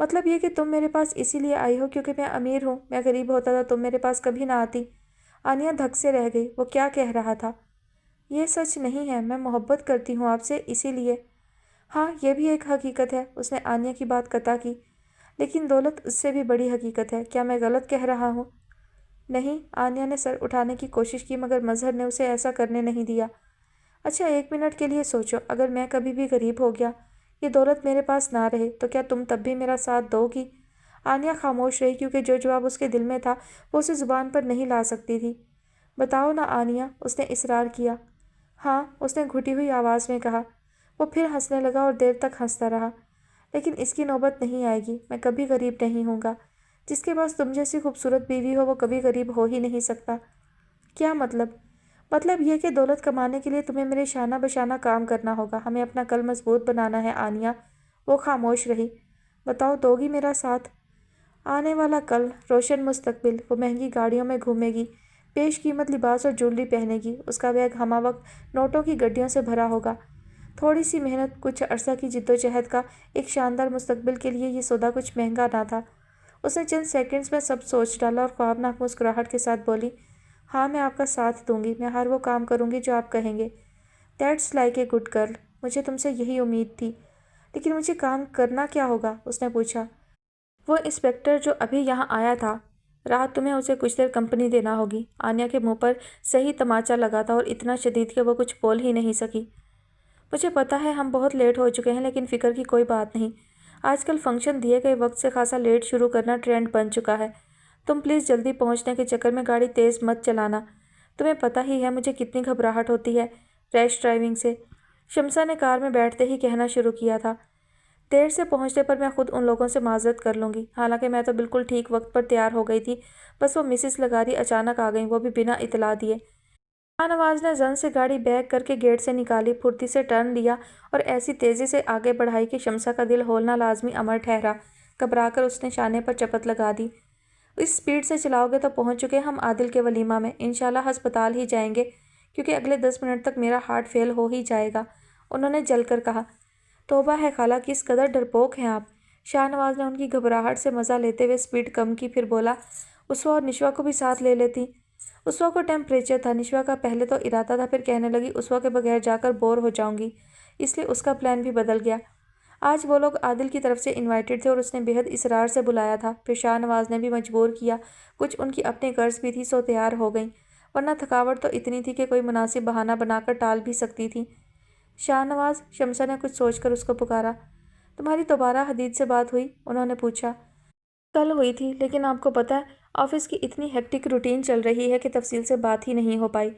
مطلب یہ کہ تم میرے پاس اسی لیے آئی ہو کیونکہ میں امیر ہوں؟ میں غریب ہوتا تو تم میرے پاس کبھی نہ آتی۔ آنیا دھک سے رہ گئی، وہ کیا کہہ رہا تھا؟ یہ سچ نہیں ہے، میں محبت کرتی ہوں آپ سے، اسی لیے۔ ہاں یہ بھی ایک حقیقت ہے، اس نے آنیا کی بات قطع کی، لیکن دولت اس سے بھی بڑی حقیقت ہے، کیا میں غلط کہہ رہا ہوں؟ نہیں، آنیا نے سر اٹھانے کی کوشش کی مگر مظہر نے اسے ایسا کرنے نہیں دیا۔ اچھا ایک منٹ کے لیے سوچو، اگر میں کبھی بھی غریب ہو گیا، یہ دولت میرے پاس نہ رہے تو کیا تم تب بھی میرا ساتھ دو گی؟ آنیا خاموش رہی کیونکہ جو جواب اس کے دل میں تھا وہ اسے زبان پر نہیں لا سکتی تھی۔ بتاؤ نا آنیا، اس نے اصرار کیا۔ ہاں، اس نے گھٹی ہوئی آواز میں کہا۔ وہ پھر ہنسنے لگا اور دیر تک ہنستا رہا۔ لیکن اس کی نوبت نہیں آئے گی، میں کبھی غریب نہیں ہوں گا۔ جس کے پاس تم جیسی خوبصورت بیوی ہو وہ کبھی غریب ہو ہی نہیں سکتا۔ کیا مطلب؟ مطلب یہ کہ دولت کمانے کے لیے تمہیں میرے شانہ بشانہ کام کرنا ہوگا، ہمیں اپنا کل مضبوط بنانا ہے آنیا۔ وہ خاموش رہی۔ بتاؤ، دو گی میرا ساتھ؟ آنے والا کل، روشن مستقبل، وہ مہنگی گاڑیوں میں گھومے گی، پیش قیمت لباس اور جولری پہنے گی، اس کا بیگ ہمہ وقت نوٹوں کی گڈیوں سے بھرا ہوگا۔ تھوڑی سی محنت، کچھ عرصہ کی جدوجہد کا ایک شاندار مستقبل کے لیے یہ سودا کچھ مہنگا نہ تھا۔ اس نے چند سیکنڈز میں سب سوچ ڈالا اور خوابناک مسکراہٹ کے ساتھ بولی، ہاں میں آپ کا ساتھ دوں گی، میں ہر وہ کام کروں گی جو آپ کہیں گے۔ That's like a good girl, مجھے تم سے یہی امید تھی۔ لیکن مجھے کام کرنا کیا ہوگا؟ اس نے پوچھا۔ وہ انسپکٹر جو ابھی یہاں آیا تھا، رات تمہیں اسے کچھ دیر کمپنی دینا ہوگی۔ آنیا کے منہ پر صحیح تماچا لگا تھا اور اتنا شدید کہ وہ کچھ بول ہی نہیں سکی۔ مجھے پتا ہے ہم بہت لیٹ ہو چکے ہیں لیکن فکر کی کوئی بات نہیں، آج کل فنکشن دیے گئے وقت سے خاصا لیٹ شروع کرنا ٹرینڈ بن چکا ہے۔ تم پلیز جلدی پہنچنے کے چکر میں گاڑی تیز مت چلانا، تمہیں پتہ ہی ہے مجھے کتنی گھبراہٹ ہوتی ہے ریش ڈرائیونگ سے۔ شمسا نے کار میں بیٹھتے ہی کہنا شروع کیا تھا، دیر سے پہنچنے پر میں خود ان لوگوں سے معذرت کر لوں گی، حالانکہ میں تو بالکل ٹھیک وقت پر تیار ہو گئی تھی، بس وہ مسز لغاری اچانک آ گئیں، وہ بھی بنا اطلاع دیے۔ شاہ نواز نے زن سے گاڑی بیک کر کے گیٹ سے نکالی، پھرتی سے ٹرن لیا اور ایسی تیزی سے آگے بڑھائی کہ شمسا کا دل ہولنا لازمی امر ٹھہرا۔ گھبرا کر اس نے شانے پر چپت لگا دی۔ اس سپیڈ سے چلاؤ گے تو پہنچ چکے ہم عادل کے ولیمہ میں، انشاءاللہ ہسپتال ہی جائیں گے کیونکہ اگلے 10 منٹ تک میرا ہارٹ فیل ہو ہی جائے گا، انہوں نے جل کر کہا۔ توبہ ہے خالہ، کس قدر ڈرپوک ہیں آپ۔ شاہ نواز نے ان کی گھبراہٹ سے مزہ لیتے ہوئے سپیڈ کم کی، پھر بولا، اسوا اور نشوا کو بھی ساتھ لے لیتی۔ اسوا کو ٹیمپریچر تھا، نشوا کا پہلے تو ارادہ تھا، پھر کہنے لگی اسوا کے بغیر جا کر بور ہو جاؤں گی، اس لیے اس کا پلان بھی بدل گیا۔ آج وہ لوگ عادل کی طرف سے انوائٹڈ تھے اور اس نے بے حد اصرار سے بلایا تھا، پھر شاہ نواز نے بھی مجبور کیا، کچھ ان کی اپنی غرض بھی تھی سو تیار ہو گئیں، ورنہ تھکاوٹ تو اتنی تھی کہ کوئی مناسب بہانہ بنا کر ٹال بھی سکتی تھی۔ شاہ نواز، شمسا نے کچھ سوچ کر اس کو پکارا۔ تمہاری دوبارہ حدید سے بات ہوئی؟ انہوں نے پوچھا۔ کل ہوئی تھی، لیکن آپ کو پتہ ہے آفس کی اتنی ہیکٹک روٹین چل رہی ہے کہ تفصیل سے بات ہی نہیں ہو پائی۔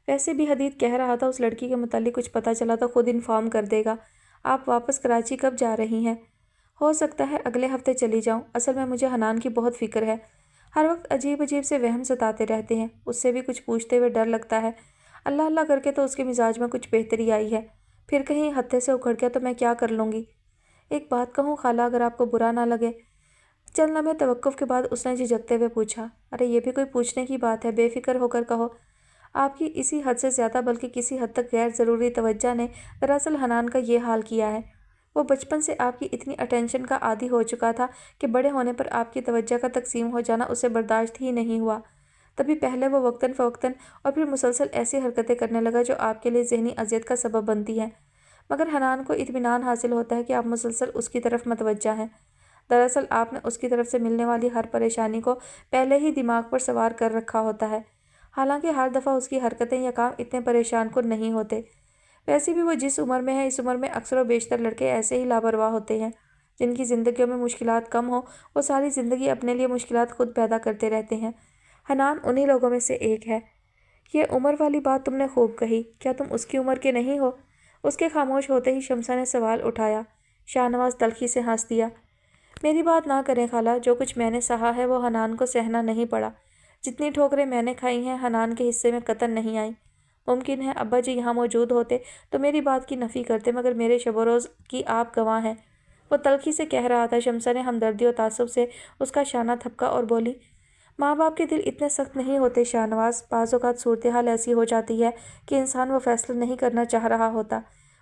ویسے بھی حدید کہہ رہا تھا اس لڑکی کے متعلق کچھ پتہ چلا تو خود انفارم کر دے گا۔ آپ واپس کراچی کب جا رہی ہیں؟ ہو سکتا ہے اگلے ہفتے چلی جاؤں، اصل میں مجھے حنان کی بہت فکر ہے، ہر وقت عجیب عجیب سے وہم ستاتے رہتے ہیں، اس سے بھی کچھ پوچھتے ہوئے ڈر لگتا ہے، اللہ اللہ کر کے تو اس کے مزاج میں کچھ بہتری آئی ہے، پھر کہیں ہتھے سے اکھڑ گیا تو میں کیا کر لوں گی۔ ایک بات کہوں خالہ، اگر آپ کو برا نہ لگے؟ چند لمحے توقف کے بعد اس نے جھجکتے ہوئے پوچھا۔ ارے یہ بھی کوئی پوچھنے کی بات ہے، بے فکر ہو کر کہو۔ آپ کی اسی حد سے زیادہ بلکہ کسی حد تک غیر ضروری توجہ نے دراصل حنان کا یہ حال کیا ہے۔ وہ بچپن سے آپ کی اتنی اٹینشن کا عادی ہو چکا تھا کہ بڑے ہونے پر آپ کی توجہ کا تقسیم ہو جانا اسے برداشت ہی نہیں ہوا۔ تبھی پہلے وہ وقتاً فوقتاً اور پھر مسلسل ایسی حرکتیں کرنے لگا جو آپ کے لیے ذہنی اذیت کا سبب بنتی ہیں، مگر حنان کو اطمینان حاصل ہوتا ہے کہ آپ مسلسل اس کی طرف متوجہ ہیں۔ دراصل آپ نے اس کی طرف سے ملنے والی ہر پریشانی کو پہلے ہی دماغ پر سوار کر رکھا ہوتا ہے، حالانکہ ہر دفعہ اس کی حرکتیں یا کام اتنے پریشان کن نہیں ہوتے۔ ویسے بھی وہ جس عمر میں ہے، اس عمر میں اکثر و بیشتر لڑکے ایسے ہی لاپرواہ ہوتے ہیں، جن کی زندگیوں میں مشکلات کم ہوں، وہ ساری زندگی اپنے لیے مشکلات خود پیدا کرتے رہتے ہیں۔ حنان انہی لوگوں میں سے ایک ہے۔ یہ عمر والی بات تم نے خوب کہی، کیا تم اس کی عمر کے نہیں ہو؟ اس کے خاموش ہوتے ہی شمسا نے سوال اٹھایا۔ شاہ نواز تلخی سے ہنس دیا۔ میری بات نہ کریں خالہ، جو کچھ میں نے سہا ہے وہ حنان کو سہنا نہیں پڑا، جتنی ٹھوکریں میں نے کھائی ہیں حنان کے حصے میں قطعاً نہیں آئیں۔ ممکن ہے ابا جی یہاں موجود ہوتے تو میری بات کی نفی کرتے، مگر میرے شب و روز کی آپ گواہ ہیں، وہ تلخی سے کہہ رہا تھا۔ شمسا نے ہمدردی اور تعصب سے اس کا شانہ تھپکا اور بولی، ماں باپ کے دل اتنے سخت نہیں ہوتے شاہ نواز، بعض اوقات صورتحال ایسی ہو جاتی ہے کہ انسان وہ فیصلہ نہیں کرنا چاہ رہا ہوتا،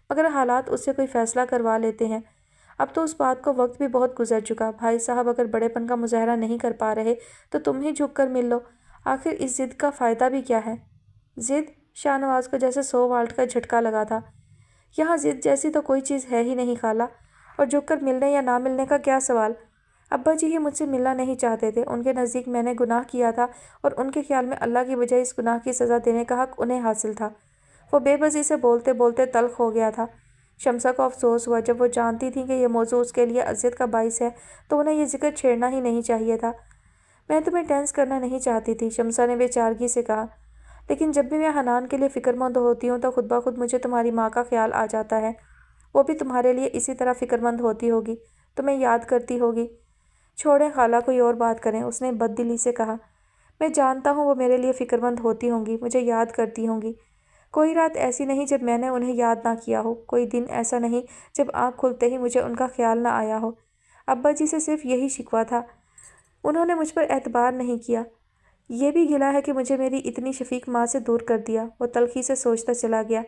مگر حالات اس سے کوئی فیصلہ کروا لیتے ہیں۔ اب تو اس بات کو وقت بھی بہت گزر چکا۔ بھائی صاحب اگر بڑے پن کا مظاہرہ نہیں کر پا رہے تو تم ہی جھک کر مل لو، آخر اس ضد کا فائدہ بھی کیا ہے؟ ضد؟ شاہ نواز کو جیسے 100 والٹ کا جھٹکا لگا تھا۔ یہاں ضد جیسی تو کوئی چیز ہے ہی نہیں خالہ، اور جھک کر ملنے یا نہ ملنے کا کیا سوال؟ ابا جی ہی مجھ سے ملنا نہیں چاہتے تھے، ان کے نزدیک میں نے گناہ کیا تھا اور ان کے خیال میں اللہ کی بجائے اس گناہ کی سزا دینے کا حق انہیں حاصل تھا۔ وہ بے بسی سے بولتے بولتے تلخ ہو گیا تھا۔ شمسا کو افسوس ہوا، جب وہ جانتی تھی کہ یہ موضوع اس کے لیے اذیت کا باعث ہے تو انہیں یہ ذکر چھیڑنا ہی نہیں چاہیے تھا۔ میں تمہیں ٹینس کرنا نہیں چاہتی تھی، شمسا نے بے چارگی سے کہا، لیکن جب بھی میں حنان کے لیے فکر مند ہوتی ہوں تو خود بخود مجھے تمہاری ماں کا خیال آ جاتا ہے۔ وہ بھی تمہارے لیے اسی طرح فکر مند ہوتی ہوگی، تمہیں یاد کرتی ہوگی۔ چھوڑیں خالہ، کوئی اور بات کریں، اس نے بد دلی سے کہا۔ میں جانتا ہوں وہ میرے لیے فکر مند ہوتی ہوں گی، مجھے یاد کرتی ہوں گی۔ کوئی رات ایسی نہیں جب میں نے انہیں یاد نہ کیا ہو، کوئی دن ایسا نہیں جب آنکھ کھلتے ہی مجھے ان کا خیال نہ آیا ہو۔ ابا جی سے صرف یہی شکوہ تھا، انہوں نے مجھ پر اعتبار نہیں کیا۔ یہ بھی گلہ ہے کہ مجھے میری اتنی شفیق ماں سے دور کر دیا۔ وہ تلخی سے سوچتا چلا گیا۔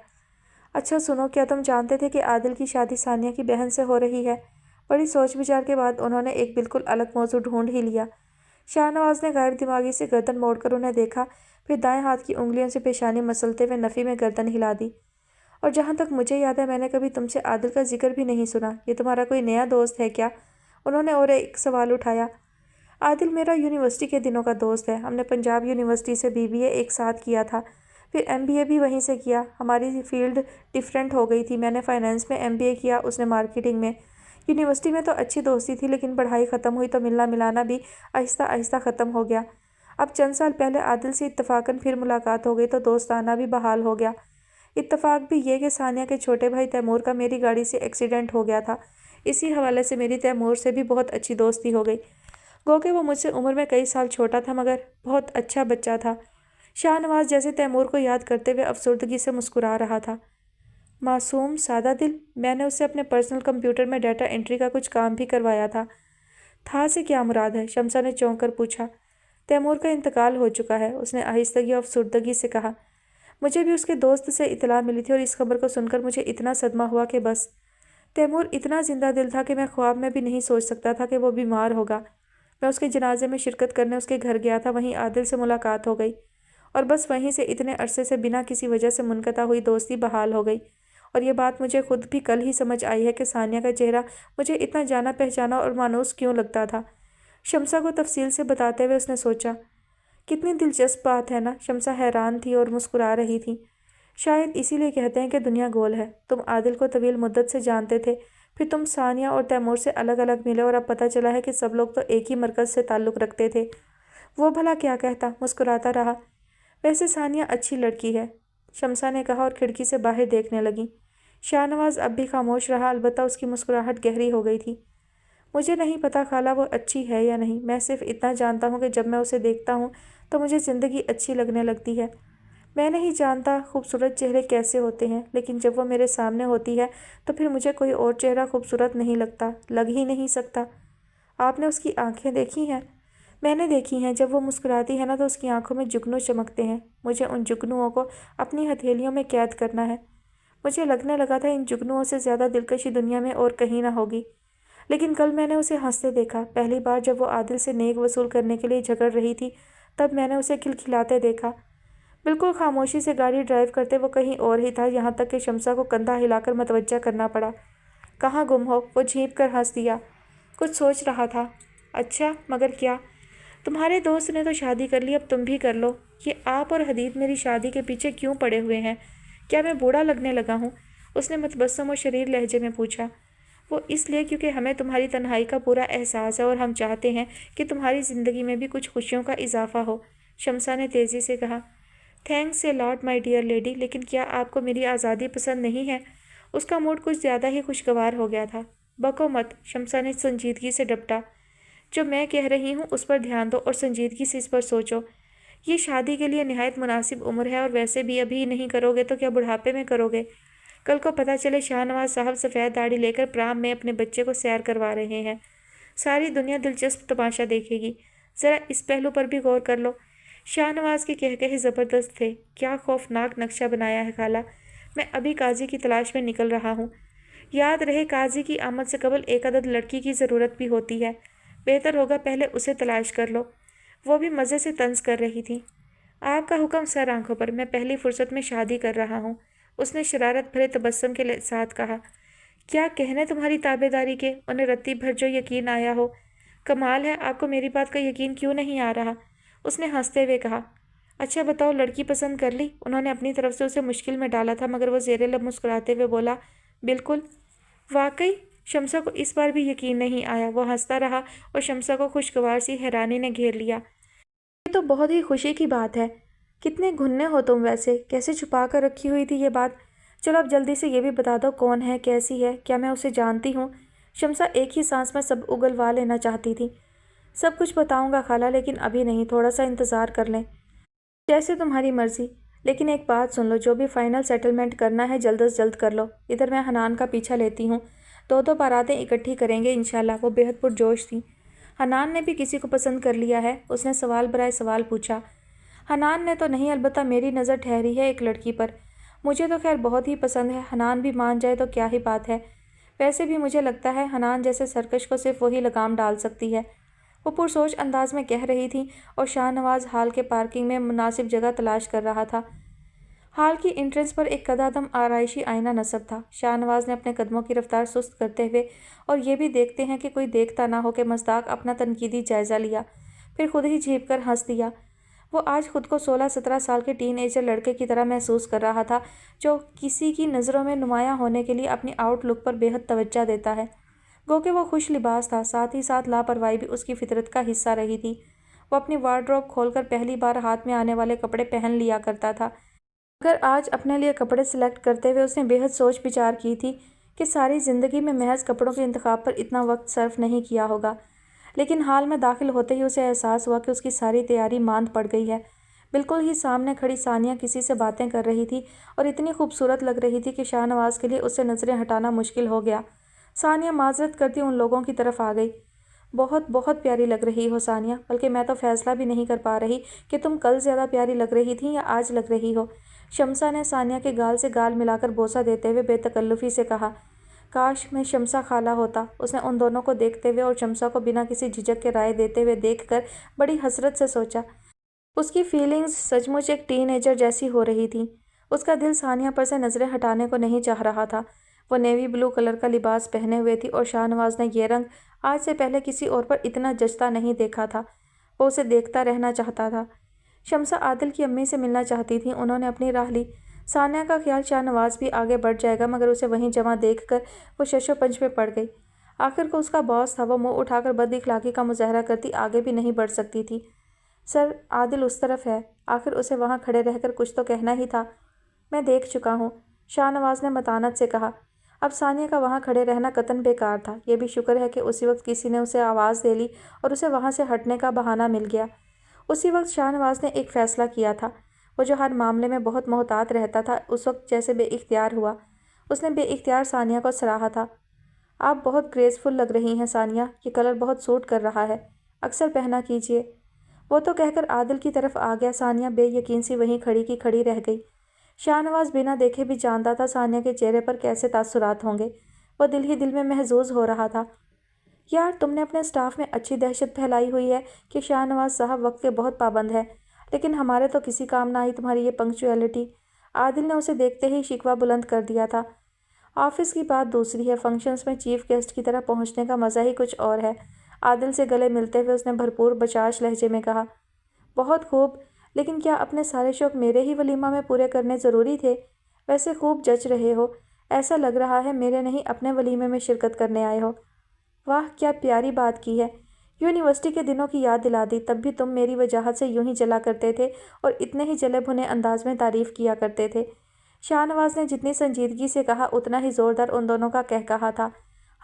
اچھا سنو، کیا تم جانتے تھے کہ عادل کی شادی ثانیہ کی بہن سے ہو رہی ہے؟ بڑی سوچ بچار کے بعد انہوں نے ایک بالکل الگ موضوع ڈھونڈ ہی لیا۔ شاہ نواز نے غیر دماغی سے گردن موڑ کر انہیں دیکھا، پھر دائیں ہاتھ کی انگلیوں سے پیشانی مسلتے ہوئے نفی میں گردن ہلا دی۔ اور جہاں تک مجھے یاد ہے میں نے کبھی تم سے عادل کا ذکر بھی نہیں سنا، یہ تمہارا کوئی نیا دوست ہے کیا؟ انہوں نے اور ایک سوال اٹھایا۔ عادل میرا یونیورسٹی کے دنوں کا دوست ہے، ہم نے پنجاب یونیورسٹی سے BBA ایک ساتھ کیا تھا، پھر MBA بھی وہیں سے کیا۔ ہماری فیلڈ ڈیفرنٹ ہو گئی تھی، میں نے فائنانس میں MBA کیا، اس نے مارکیٹنگ میں۔ یونیورسٹی میں تو اچھی دوستی تھی، لیکن پڑھائی ختم ہوئی تو ملنا ملانا بھی آہستہ آہستہ ختم ہو گیا۔ اب چند سال پہلے عادل سے اتفاقاً پھر ملاقات ہو گئی تو دوستانہ بھی بحال ہو گیا۔ اتفاق بھی یہ کہ ثانیہ کے چھوٹے بھائی تیمور کا میری گاڑی سے ایکسیڈنٹ ہو گیا تھا، اسی حوالے سے میری تیمور سے بھی بہت اچھی دوستی ہو گئی۔ گو کہ وہ مجھ سے عمر میں کئی سال چھوٹا تھا مگر بہت اچھا بچہ تھا۔ شاہ نواز جیسے تیمور کو یاد کرتے ہوئے افسردگی سے مسکرا رہا تھا۔ معصوم، سادہ دل، میں نے اس سے اپنے پرسنل کمپیوٹر میں ڈیٹا انٹری کا کچھ کام بھی کروایا تھا سے کیا مراد ہے؟ شمسا نے چونک کر پوچھا۔ تیمور کا انتقال ہو چکا ہے، اس نے آہستگی اور افسردگی سے کہا۔ مجھے بھی اس کے دوست سے اطلاع ملی تھی اور اس خبر کو سن کر مجھے اتنا صدمہ ہوا کہ بس۔ تیمور اتنا زندہ دل تھا کہ میں خواب میں بھی نہیں سوچ سکتا تھا کہ وہ بیمار ہوگا۔ میں اس کے جنازے میں شرکت کرنے اس کے گھر گیا تھا، وہیں عادل سے ملاقات ہو گئی اور بس وہیں سے اتنے عرصے سے بنا کسی وجہ سے منقطع ہوئی دوستی بحال ہو گئی۔ اور یہ بات مجھے خود بھی کل ہی سمجھ آئی ہے کہ ثانیہ کا چہرہ مجھے اتنا جانا پہچانا اور مانوس کیوں لگتا تھا۔ شمسا کو تفصیل سے بتاتے ہوئے اس نے سوچا، کتنی دلچسپ بات ہے نا؟ شمسا حیران تھی اور مسکرا رہی تھی۔ شاید اسی لیے کہتے ہیں کہ دنیا گول ہے۔ تم عادل کو طویل مدت سے جانتے تھے، پھر تم ثانیہ اور تیمور سے الگ الگ ملے اور اب پتہ چلا ہے کہ سب لوگ تو ایک ہی مرکز سے تعلق رکھتے تھے۔ وہ بھلا کیا کہتا؟ مسکراتا رہا۔ ویسے ثانیہ اچھی لڑکی ہے، شمسا نے کہا اور کھڑکی سے باہر دیکھنے لگی۔ شاہ نواز اب بھی خاموش رہا، البتہ اس کی مسکراہٹ گہری ہو گئی تھی۔ مجھے نہیں پتا خالہ وہ اچھی ہے یا نہیں، میں صرف اتنا جانتا ہوں کہ جب میں اسے دیکھتا ہوں تو مجھے زندگی اچھی لگنے لگتی ہے۔ میں نہیں جانتا خوبصورت چہرے کیسے ہوتے ہیں، لیکن جب وہ میرے سامنے ہوتی ہے تو پھر مجھے کوئی اور چہرہ خوبصورت نہیں لگتا، لگ ہی نہیں سکتا۔ آپ نے اس کی آنکھیں دیکھی ہیں؟ میں نے دیکھی ہیں، جب وہ مسکراتی ہے نا تو اس کی آنکھوں میں جگنو چمکتے ہیں، مجھے ان جگنوؤں کو اپنی ہتھیلیوں میں قید کرنا ہے۔ مجھے لگنے لگا تھا ان جگنوؤں سے زیادہ دلکشی دنیا میں اور کہیں نہ ہوگی، لیکن کل میں نے اسے ہنستے دیکھا۔ پہلی بار جب وہ عادل سے نیک وصول کرنے کے لیے جھگڑ رہی تھی تب میں نے اسے کھلکھلاتے دیکھا۔ بالکل خاموشی سے گاڑی ڈرائیو کرتے وہ کہیں اور ہی تھا، یہاں تک کہ شمسا کو کندھا ہلا کر متوجہ کرنا پڑا۔ کہاں گم ہو؟ وہ جھینپ کر ہنس دیا۔ کچھ سوچ رہا تھا۔ اچھا، مگر کیا؟ تمہارے دوست نے تو شادی کر لی، اب تم بھی کر لو۔ یہ آپ اور حدید میری شادی کے پیچھے کیوں پڑے ہوئے ہیں؟ کیا میں بوڑھا لگنے لگا ہوں؟ اس نے متبسم و شریر لہجے میں پوچھا۔ وہ اس لیے کیونکہ ہمیں تمہاری تنہائی کا پورا احساس ہے اور ہم چاہتے ہیں کہ تمہاری زندگی میں بھی کچھ خوشیوں کا اضافہ ہو، شمسا نے تیزی سے کہا۔ Thanks a lot my dear lady, لیکن کیا آپ کو میری آزادی پسند نہیں ہے؟ اس کا موڈ کچھ زیادہ ہی خوشگوار ہو گیا تھا۔ بکو مت، شمسا نے سنجیدگی سے ڈپٹا۔ جو میں کہہ رہی ہوں اس پر دھیان دو اور سنجیدگی سے اس پر سوچو۔ یہ شادی کے لیے نہایت مناسب عمر ہے اور ویسے بھی ابھی نہیں کرو گے تو کیا بڑھاپے میں کرو گے؟ کل کو پتہ چلے شاہ نواز صاحب سفید داڑھی لے کر پرام میں اپنے بچے کو سیر کروا رہے ہیں، ساری دنیا دلچسپ تماشا دیکھے گی۔ ذرا اس پہلو پر بھی غور کر لو۔ شاہ نواز کے کہکہے زبردست تھے۔ کیا خوفناک نقشہ بنایا ہے خالہ، میں ابھی قاضی کی تلاش میں نکل رہا ہوں۔ یاد رہے قاضی کی آمد سے قبل ایک عدد لڑکی کی ضرورت بھی ہوتی ہے، بہتر ہوگا پہلے اسے تلاش کر لو۔ وہ بھی مزے سے طنز کر رہی تھی۔ آپ کا حکم سر آنکھوں پر، میں پہلی فرصت میں شادی کر رہا ہوں، اس نے شرارت بھرے تبسم کے ساتھ کہا۔ کیا کہنے تمہاری تابع داری کے، انہیں رتی بھر جو یقین آیا ہو۔ کمال ہے، آپ کو میری بات کا یقین کیوں نہیں آ رہا، اس نے ہنستے ہوئے کہا۔ اچھا بتاؤ، لڑکی پسند کر لی؟ انہوں نے اپنی طرف سے اسے مشکل میں ڈالا تھا، مگر وہ زیر لب مسکراتے ہوئے بولا، بالکل۔ واقعی؟ شمسا کو اس بار بھی یقین نہیں آیا۔ وہ ہنستا رہا اور شمسا کو خوشگوار سی حیرانی نے گھیر لیا۔ یہ تو بہت ہی خوشی کی بات ہے۔ کتنے گھنے ہو تم ویسے، کیسے چھپا کر رکھی ہوئی تھی یہ بات؟ چلو اب جلدی سے یہ بھی بتا دو کون ہے، کیسی ہے، کیا میں اسے جانتی ہوں؟ شمسا ایک ہی سانس میں سب اگلوا لینا چاہتی تھی۔ سب کچھ بتاؤں گا خالہ، لیکن ابھی نہیں، تھوڑا سا انتظار کر لیں۔ جیسے تمہاری مرضی، لیکن ایک بات سن لو، جو بھی فائنل سیٹلمنٹ کرنا ہے جلد از جلد کر لو۔ ادھر میں حنان کا پیچھا لیتی ہوں، دو باراتیں اکٹھی کریں گے انشاءاللہ۔ وہ بے حد پرجوش تھی۔ حنان نے بھی کسی کو پسند کر لیا ہے؟ اس نے سوال برائے سوال پوچھا۔ حنان نے تو نہیں، البتہ میری نظر ٹھہری ہے ایک لڑکی پر۔ مجھے تو خیر بہت ہی پسند ہے، حنان بھی مان جائے تو کیا ہی بات ہے۔ ویسے بھی مجھے لگتا ہے حنان جیسے سرکش کو صرف وہی لگام ڈال سکتی ہے، وہ پرسوچ انداز میں کہہ رہی تھی، اور شاہ نواز ہال کے پارکنگ میں مناسب جگہ تلاش کر رہا تھا۔ ہال کی انٹرنس پر ایک قدم آرائشی آئینہ نصب تھا۔ شاہ نواز نے اپنے قدموں کی رفتار سست کرتے ہوئے اور یہ بھی دیکھتے ہیں کہ کوئی دیکھتا نہ ہو کہ مصداق اپنا تنقیدی جائزہ لیا، پھر خود ہی جھیپ کر ہنس دیا۔ وہ آج خود کو 16-17 سال کے ٹین ایجر لڑکے کی طرح محسوس کر رہا تھا، جو کسی کی نظروں میں نمایاں ہونے کے لیے اپنی آؤٹ لک پر بے حد توجہ دیتا ہے۔ گو کہ وہ خوش لباس تھا، ساتھ ہی ساتھ لاپرواہی بھی اس کی فطرت کا حصہ رہی تھی۔ وہ اپنی وارڈروب کھول کر پہلی بار ہاتھ میں آنے والے کپڑے پہن لیا کرتا تھا، مگر آج اپنے لیے کپڑے سلیکٹ کرتے ہوئے اس نے بے حد سوچ بچار کی تھی کہ ساری زندگی میں محض کپڑوں کے انتخاب پر اتنا وقت صرف نہیں کیا ہوگا۔ لیکن حال میں داخل ہوتے ہی اسے احساس ہوا کہ اس کی ساری تیاری ماند پڑ گئی ہے۔ بالکل ہی سامنے کھڑی ثانیہ کسی سے باتیں کر رہی تھی اور اتنی خوبصورت لگ رہی تھی کہ شاہ نواز کے لیے اس سے نظریں ہٹانا مشکل ہو گیا۔ ثانیہ معذرت کرتی ان لوگوں کی طرف آ گئی۔ بہت بہت پیاری لگ رہی ہو ثانیہ، بلکہ میں تو فیصلہ بھی نہیں کر پا رہی کہ تم کل زیادہ پیاری لگ رہی تھی یا آج لگ رہی ہو۔ شمسا نے ثانیہ کے گال سے گال ملا کر بوسہ دیتے ہوئے بے تکلفی سے کہا۔ کاش میں شمسا خالہ ہوتا، اس نے ان دونوں کو دیکھتے ہوئے اور شمسا کو بنا کسی جھجک کے رائے دیتے ہوئے دیکھ کر بڑی حسرت سے سوچا۔ اس کی فیلنگز سچ مچ ایک ٹین ایجر جیسی ہو رہی تھیں۔ اس کا دل ثانیہ پر سے نظریں ہٹانے کو نہیں چاہ رہا تھا۔ وہ نیوی بلو کلر کا لباس پہنے ہوئے تھی اور شاہ نواز نے یہ رنگ آج سے پہلے کسی اور پر اتنا جچتا نہیں دیکھا تھا۔ وہ اسے دیکھتا رہنا چاہتا تھا۔ شمسا عادل کی امی سے ملنا چاہتی تھی، انہوں نے اپنی راہ لی۔ ثانیہ کا خیال شاہ نواز بھی آگے بڑھ جائے گا، مگر اسے وہیں جمع دیکھ کر وہ شش و پنج میں پڑ گئی۔ آخر کو اس کا باس تھا، وہ منہ اٹھا کر بد اخلاقی کا مظاہرہ کرتی آگے بھی نہیں بڑھ سکتی تھی۔ سر، عادل اس طرف ہے، آخر اسے وہاں کھڑے رہ کر کچھ تو کہنا ہی تھا۔ میں دیکھ چکا ہوں، شاہ نواز نے متانت سے کہا۔ اب ثانیہ کا وہاں کھڑے رہنا قطعاً بیکار تھا۔ یہ بھی شکر ہے کہ اسی وقت کسی نے اسے آواز دے لی اور اسے وہاں سے ہٹنے کا بہانہ مل گیا۔ اسی وقت شاہ نواز نے ایک فیصلہ کیا تھا۔ وہ جو ہر معاملے میں بہت محتاط رہتا تھا، اس وقت جیسے بے اختیار ہوا۔ اس نے بے اختیار ثانیہ کو سراہا تھا۔ آپ بہت گریسفل لگ رہی ہیں ثانیہ، یہ کلر بہت سوٹ کر رہا ہے، اکثر پہنا کیجیے۔ وہ تو کہہ کر عادل کی طرف آ گیا۔ ثانیہ بے یقین سی وہیں کھڑی کی کھڑی رہ گئی۔ شاہ نواز بنا دیکھے بھی جانتا تھا ثانیہ کے چہرے پر کیسے تاثرات ہوں گے۔ وہ دل ہی دل میں محظوظ ہو رہا تھا۔ یار، تم نے اپنے اسٹاف میں اچھی دہشت پھیلائی ہوئی ہے کہ شاہ نواز صاحب وقت کے بہت پابند ہے، لیکن ہمارے تو کسی کام نہ آئی تمہاری یہ پنکچوئلٹی۔ عادل نے اسے دیکھتے ہی شکوہ بلند کر دیا تھا۔ آفس کی بات دوسری ہے، فنکشنز میں چیف گیسٹ کی طرح پہنچنے کا مزہ ہی کچھ اور ہے۔ عادل سے گلے ملتے ہوئے اس نے بھرپور بشاش لہجے میں کہا۔ بہت خوب، لیکن کیا اپنے سارے شوق میرے ہی ولیمہ میں پورے کرنے ضروری تھے؟ ویسے خوب جچ رہے ہو، ایسا لگ رہا ہے میرے نہیں اپنے ولیمے میں شرکت کرنے آئے ہو۔ واہ، کیا پیاری بات کی ہے، یونیورسٹی کے دنوں کی یاد دلا دی۔ تب بھی تم میری وجاہت سے یوں ہی جلا کرتے تھے اور اتنے ہی جلے بھنے انداز میں تعریف کیا کرتے تھے۔ شاہ نواز نے جتنی سنجیدگی سے کہا اتنا ہی زوردار ان دونوں کا کہا تھا۔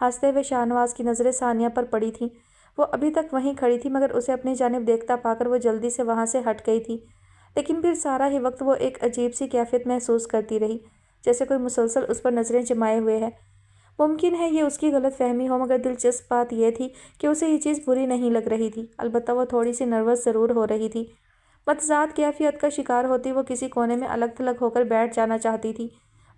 ہنستے ہوئے شاہ نواز کی نظریں ثانیہ پر پڑی تھیں۔ وہ ابھی تک وہیں کھڑی تھی، مگر اسے اپنی جانب دیکھتا پا کر وہ جلدی سے وہاں سے ہٹ گئی تھی۔ لیکن پھر سارا ہی وقت وہ ایک عجیب سی کیفیت محسوس کرتی رہی، جیسے کوئی مسلسل اس پر نظریں جمائے ہوئے ہے۔ ممکن ہے یہ اس کی غلط فہمی ہو، مگر دلچسپ بات یہ تھی کہ اسے یہ چیز بری نہیں لگ رہی تھی۔ البتہ وہ تھوڑی سی نروس ضرور ہو رہی تھی۔ متضاد کیفیت کا شکار ہوتی وہ کسی کونے میں الگ تھلگ ہو کر بیٹھ جانا چاہتی تھی،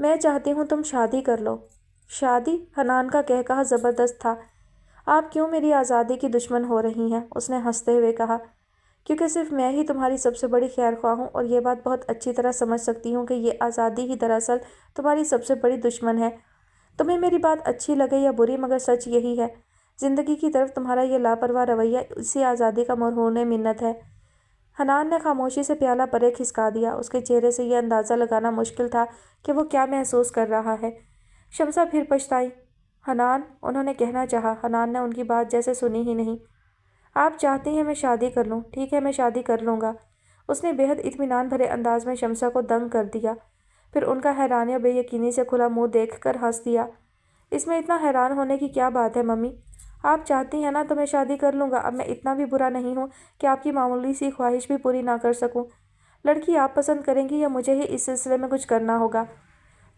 میں چاہتی ہوں تم شادی کر لو۔ شادی؟ حنان کا کہا زبردست تھا۔ آپ کیوں میری آزادی کی دشمن ہو رہی ہیں؟ اس نے ہنستے ہوئے کہا۔ کیونکہ صرف میں ہی تمہاری سب سے بڑی خیر خواہ ہوں اور یہ بات بہت اچھی طرح سمجھ سکتی ہوں کہ یہ آزادی ہی دراصل تمہاری سب سے بڑی دشمن ہے۔ تمہیں میری بات اچھی لگے یا بری، مگر سچ یہی ہے، زندگی کی طرف تمہارا یہ لاپرواہ رویہ اسی آزادی کا مرہون منت ہے۔ حنان نے خاموشی سے پیالہ پرے کھسکا دیا۔ اس کے چہرے سے یہ اندازہ لگانا مشکل تھا کہ وہ کیا محسوس کر رہا ہے۔ شمسہ پھر پچھتائی۔ حنان، انہوں نے کہنا چاہا۔ حنان نے ان کی بات جیسے سنی ہی نہیں۔ آپ چاہتی ہیں میں شادی کر لوں؟ ٹھیک ہے، میں شادی کر لوں گا۔ اس نے بے حد اطمینان بھرے انداز میں شمسہ کو دنگ کر دیا، پھر ان کا حیرانی اور بے یقینی سے کھلا منہ دیکھ کر ہنس دیا۔ اس میں اتنا حیران ہونے کی کیا بات ہے ممی؟ آپ چاہتی ہیں نا تو میں شادی کر لوں گا۔ اب میں اتنا بھی برا نہیں ہوں کہ آپ کی معمولی سی خواہش بھی پوری نہ کر سکوں۔ لڑکی آپ پسند کریں گی یا مجھے ہی اس سلسلے میں کچھ کرنا ہوگا؟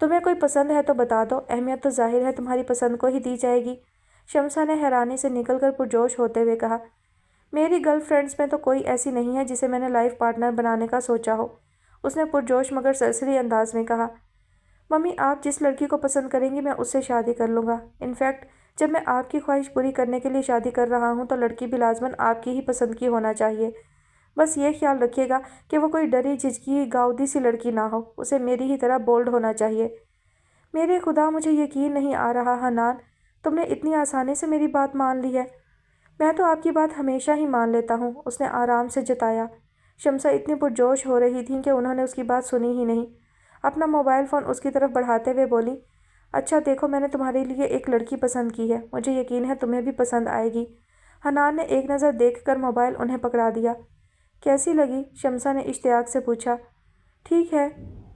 تمہیں کوئی پسند ہے تو بتا دو، اہمیت تو ظاہر ہے تمہاری پسند کو ہی دی جائے گی۔ شمسہ نے حیرانی سے نکل کر پرجوش ہوتے ہوئے کہا۔ میری گرل فرینڈز میں تو کوئی ایسی نہیں ہے جسے میں نے لائف پارٹنر بنانے کا سوچا ہو، اس نے پرجوش مگر سرسری انداز میں کہا۔ ممی، آپ جس لڑکی کو پسند کریں گی میں اس سے شادی کر لوں گا۔ انفیکٹ جب میں آپ کی خواہش پوری کرنے کے لیے شادی کر رہا ہوں تو لڑکی بھی لازماً آپ کی ہی پسند کی ہونا چاہیے۔ بس یہ خیال رکھیے گا کہ وہ کوئی ڈری جھجکی گاؤدی سی لڑکی نہ ہو، اسے میری ہی طرح بولڈ ہونا چاہیے۔ میرے خدا، مجھے یقین نہیں آ رہا حنان، تم نے اتنی آسانی سے میری بات مان لی ہے۔ میں تو آپ کی بات ہمیشہ ہی مان لیتا ہوں، اس نے آرام سے جتایا۔ شمسہ اتنی پرجوش ہو رہی تھیں کہ انہوں نے اس کی بات سنی ہی نہیں۔ اپنا موبائل فون اس کی طرف بڑھاتے ہوئے بولی، اچھا دیکھو، میں نے تمہارے لیے ایک لڑکی پسند کی ہے، مجھے یقین ہے تمہیں بھی پسند آئے گی۔ حنان نے ایک نظر دیکھ کر موبائل انہیں پکڑا دیا۔ کیسی لگی؟ شمسہ نے اشتیاق سے پوچھا۔ ٹھیک ہے،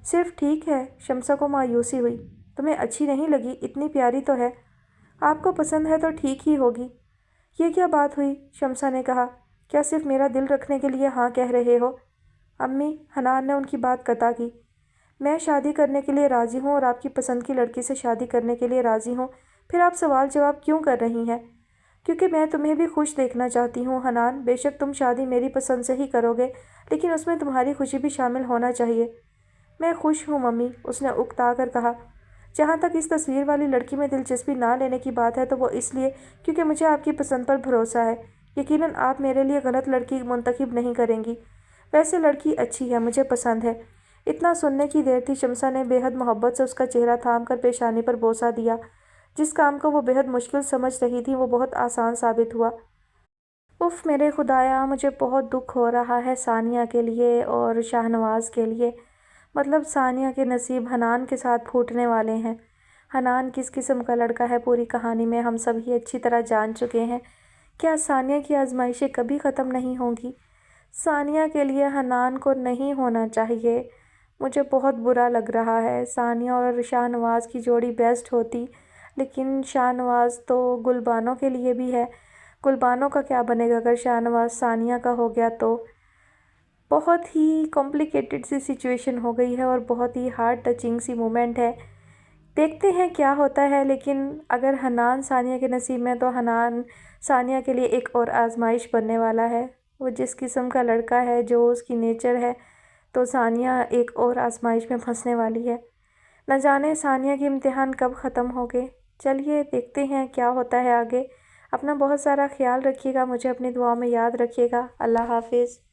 صرف ٹھیک ہے، شمسہ کو مایوسی ہوئی۔ تمہیں اچھی نہیں لگی؟ اتنی پیاری تو ہے۔ آپ کو پسند ہے تو ٹھیک ہی ہوگی۔ یہ کیا بات ہوئی؟ شمسہ نے کہا۔ کیا صرف میرا دل رکھنے کے لیے ہاں کہہ رہے ہو؟ امی، حنان نے ان کی بات قطع کی، میں شادی کرنے کے لیے راضی ہوں اور آپ کی پسند کی لڑکی سے شادی کرنے کے لیے راضی ہوں، پھر آپ سوال جواب کیوں کر رہی ہیں؟ کیونکہ میں تمہیں بھی خوش دیکھنا چاہتی ہوں حنان، بے شک تم شادی میری پسند سے ہی کرو گے، لیکن اس میں تمہاری خوشی بھی شامل ہونا چاہیے۔ میں خوش ہوں ممی، اس نے اکتا کر کہا۔ جہاں تک اس تصویر والی لڑکی میں دلچسپی نہ لینے کی بات ہے تو وہ اس لیے کیونکہ مجھے آپ کی پسند پر بھروسہ ہے۔ یقیناً آپ میرے لیے غلط لڑکی منتخب نہیں کریں گی۔ ویسے لڑکی اچھی ہے، مجھے پسند ہے۔ اتنا سننے کی دیر تھی، شمسہ نے بے حد محبت سے اس کا چہرہ تھام کر پیشانی پر بوسہ دیا۔ جس کام کو وہ بے حد مشکل سمجھ رہی تھی وہ بہت آسان ثابت ہوا۔ اف میرے خدایا، مجھے بہت دکھ ہو رہا ہے ثانیہ کے لیے اور شاہنواز کے لیے۔ مطلب ثانیہ کے نصیب حنان کے ساتھ پھوٹنے والے ہیں۔ حنان کس قسم کا لڑکا ہے پوری کہانی میں ہم سب ہی اچھی طرح جان چکے ہیں۔ کیا ثانیہ کی آزمائشیں کبھی ختم نہیں ہوں گی؟ ثانیہ کے لیے حنان کو نہیں ہونا چاہیے۔ مجھے بہت برا لگ رہا ہے۔ ثانیہ اور شاہنواز کی جوڑی بیسٹ ہوتی، لیکن شاہنواز تو گلبانو کے لیے بھی ہے۔ گلبانو کا کیا بنے گا اگر شاہنواز ثانیہ کا ہو گیا تو؟ بہت ہی کمپلیکیٹڈ سی سچویشن ہو گئی ہے اور بہت ہی ہارٹ ٹچنگ سی مومنٹ ہے۔ دیکھتے ہیں کیا ہوتا ہے، لیکن اگر حنان ثانیہ کے نصیب میں تو حنان ثانیہ کے لیے ایک اور آزمائش بننے والا ہے۔ وہ جس قسم کا لڑکا ہے، جو اس کی نیچر ہے، تو ثانیہ ایک اور آزمائش میں پھنسنے والی ہے۔ نہ جانے ثانیہ کے امتحان کب ختم ہوگے۔ چلیے دیکھتے ہیں کیا ہوتا ہے آگے۔ اپنا بہت سارا خیال رکھیے گا، مجھے اپنی دعاؤں میں یاد رکھیے گا۔ اللہ حافظ۔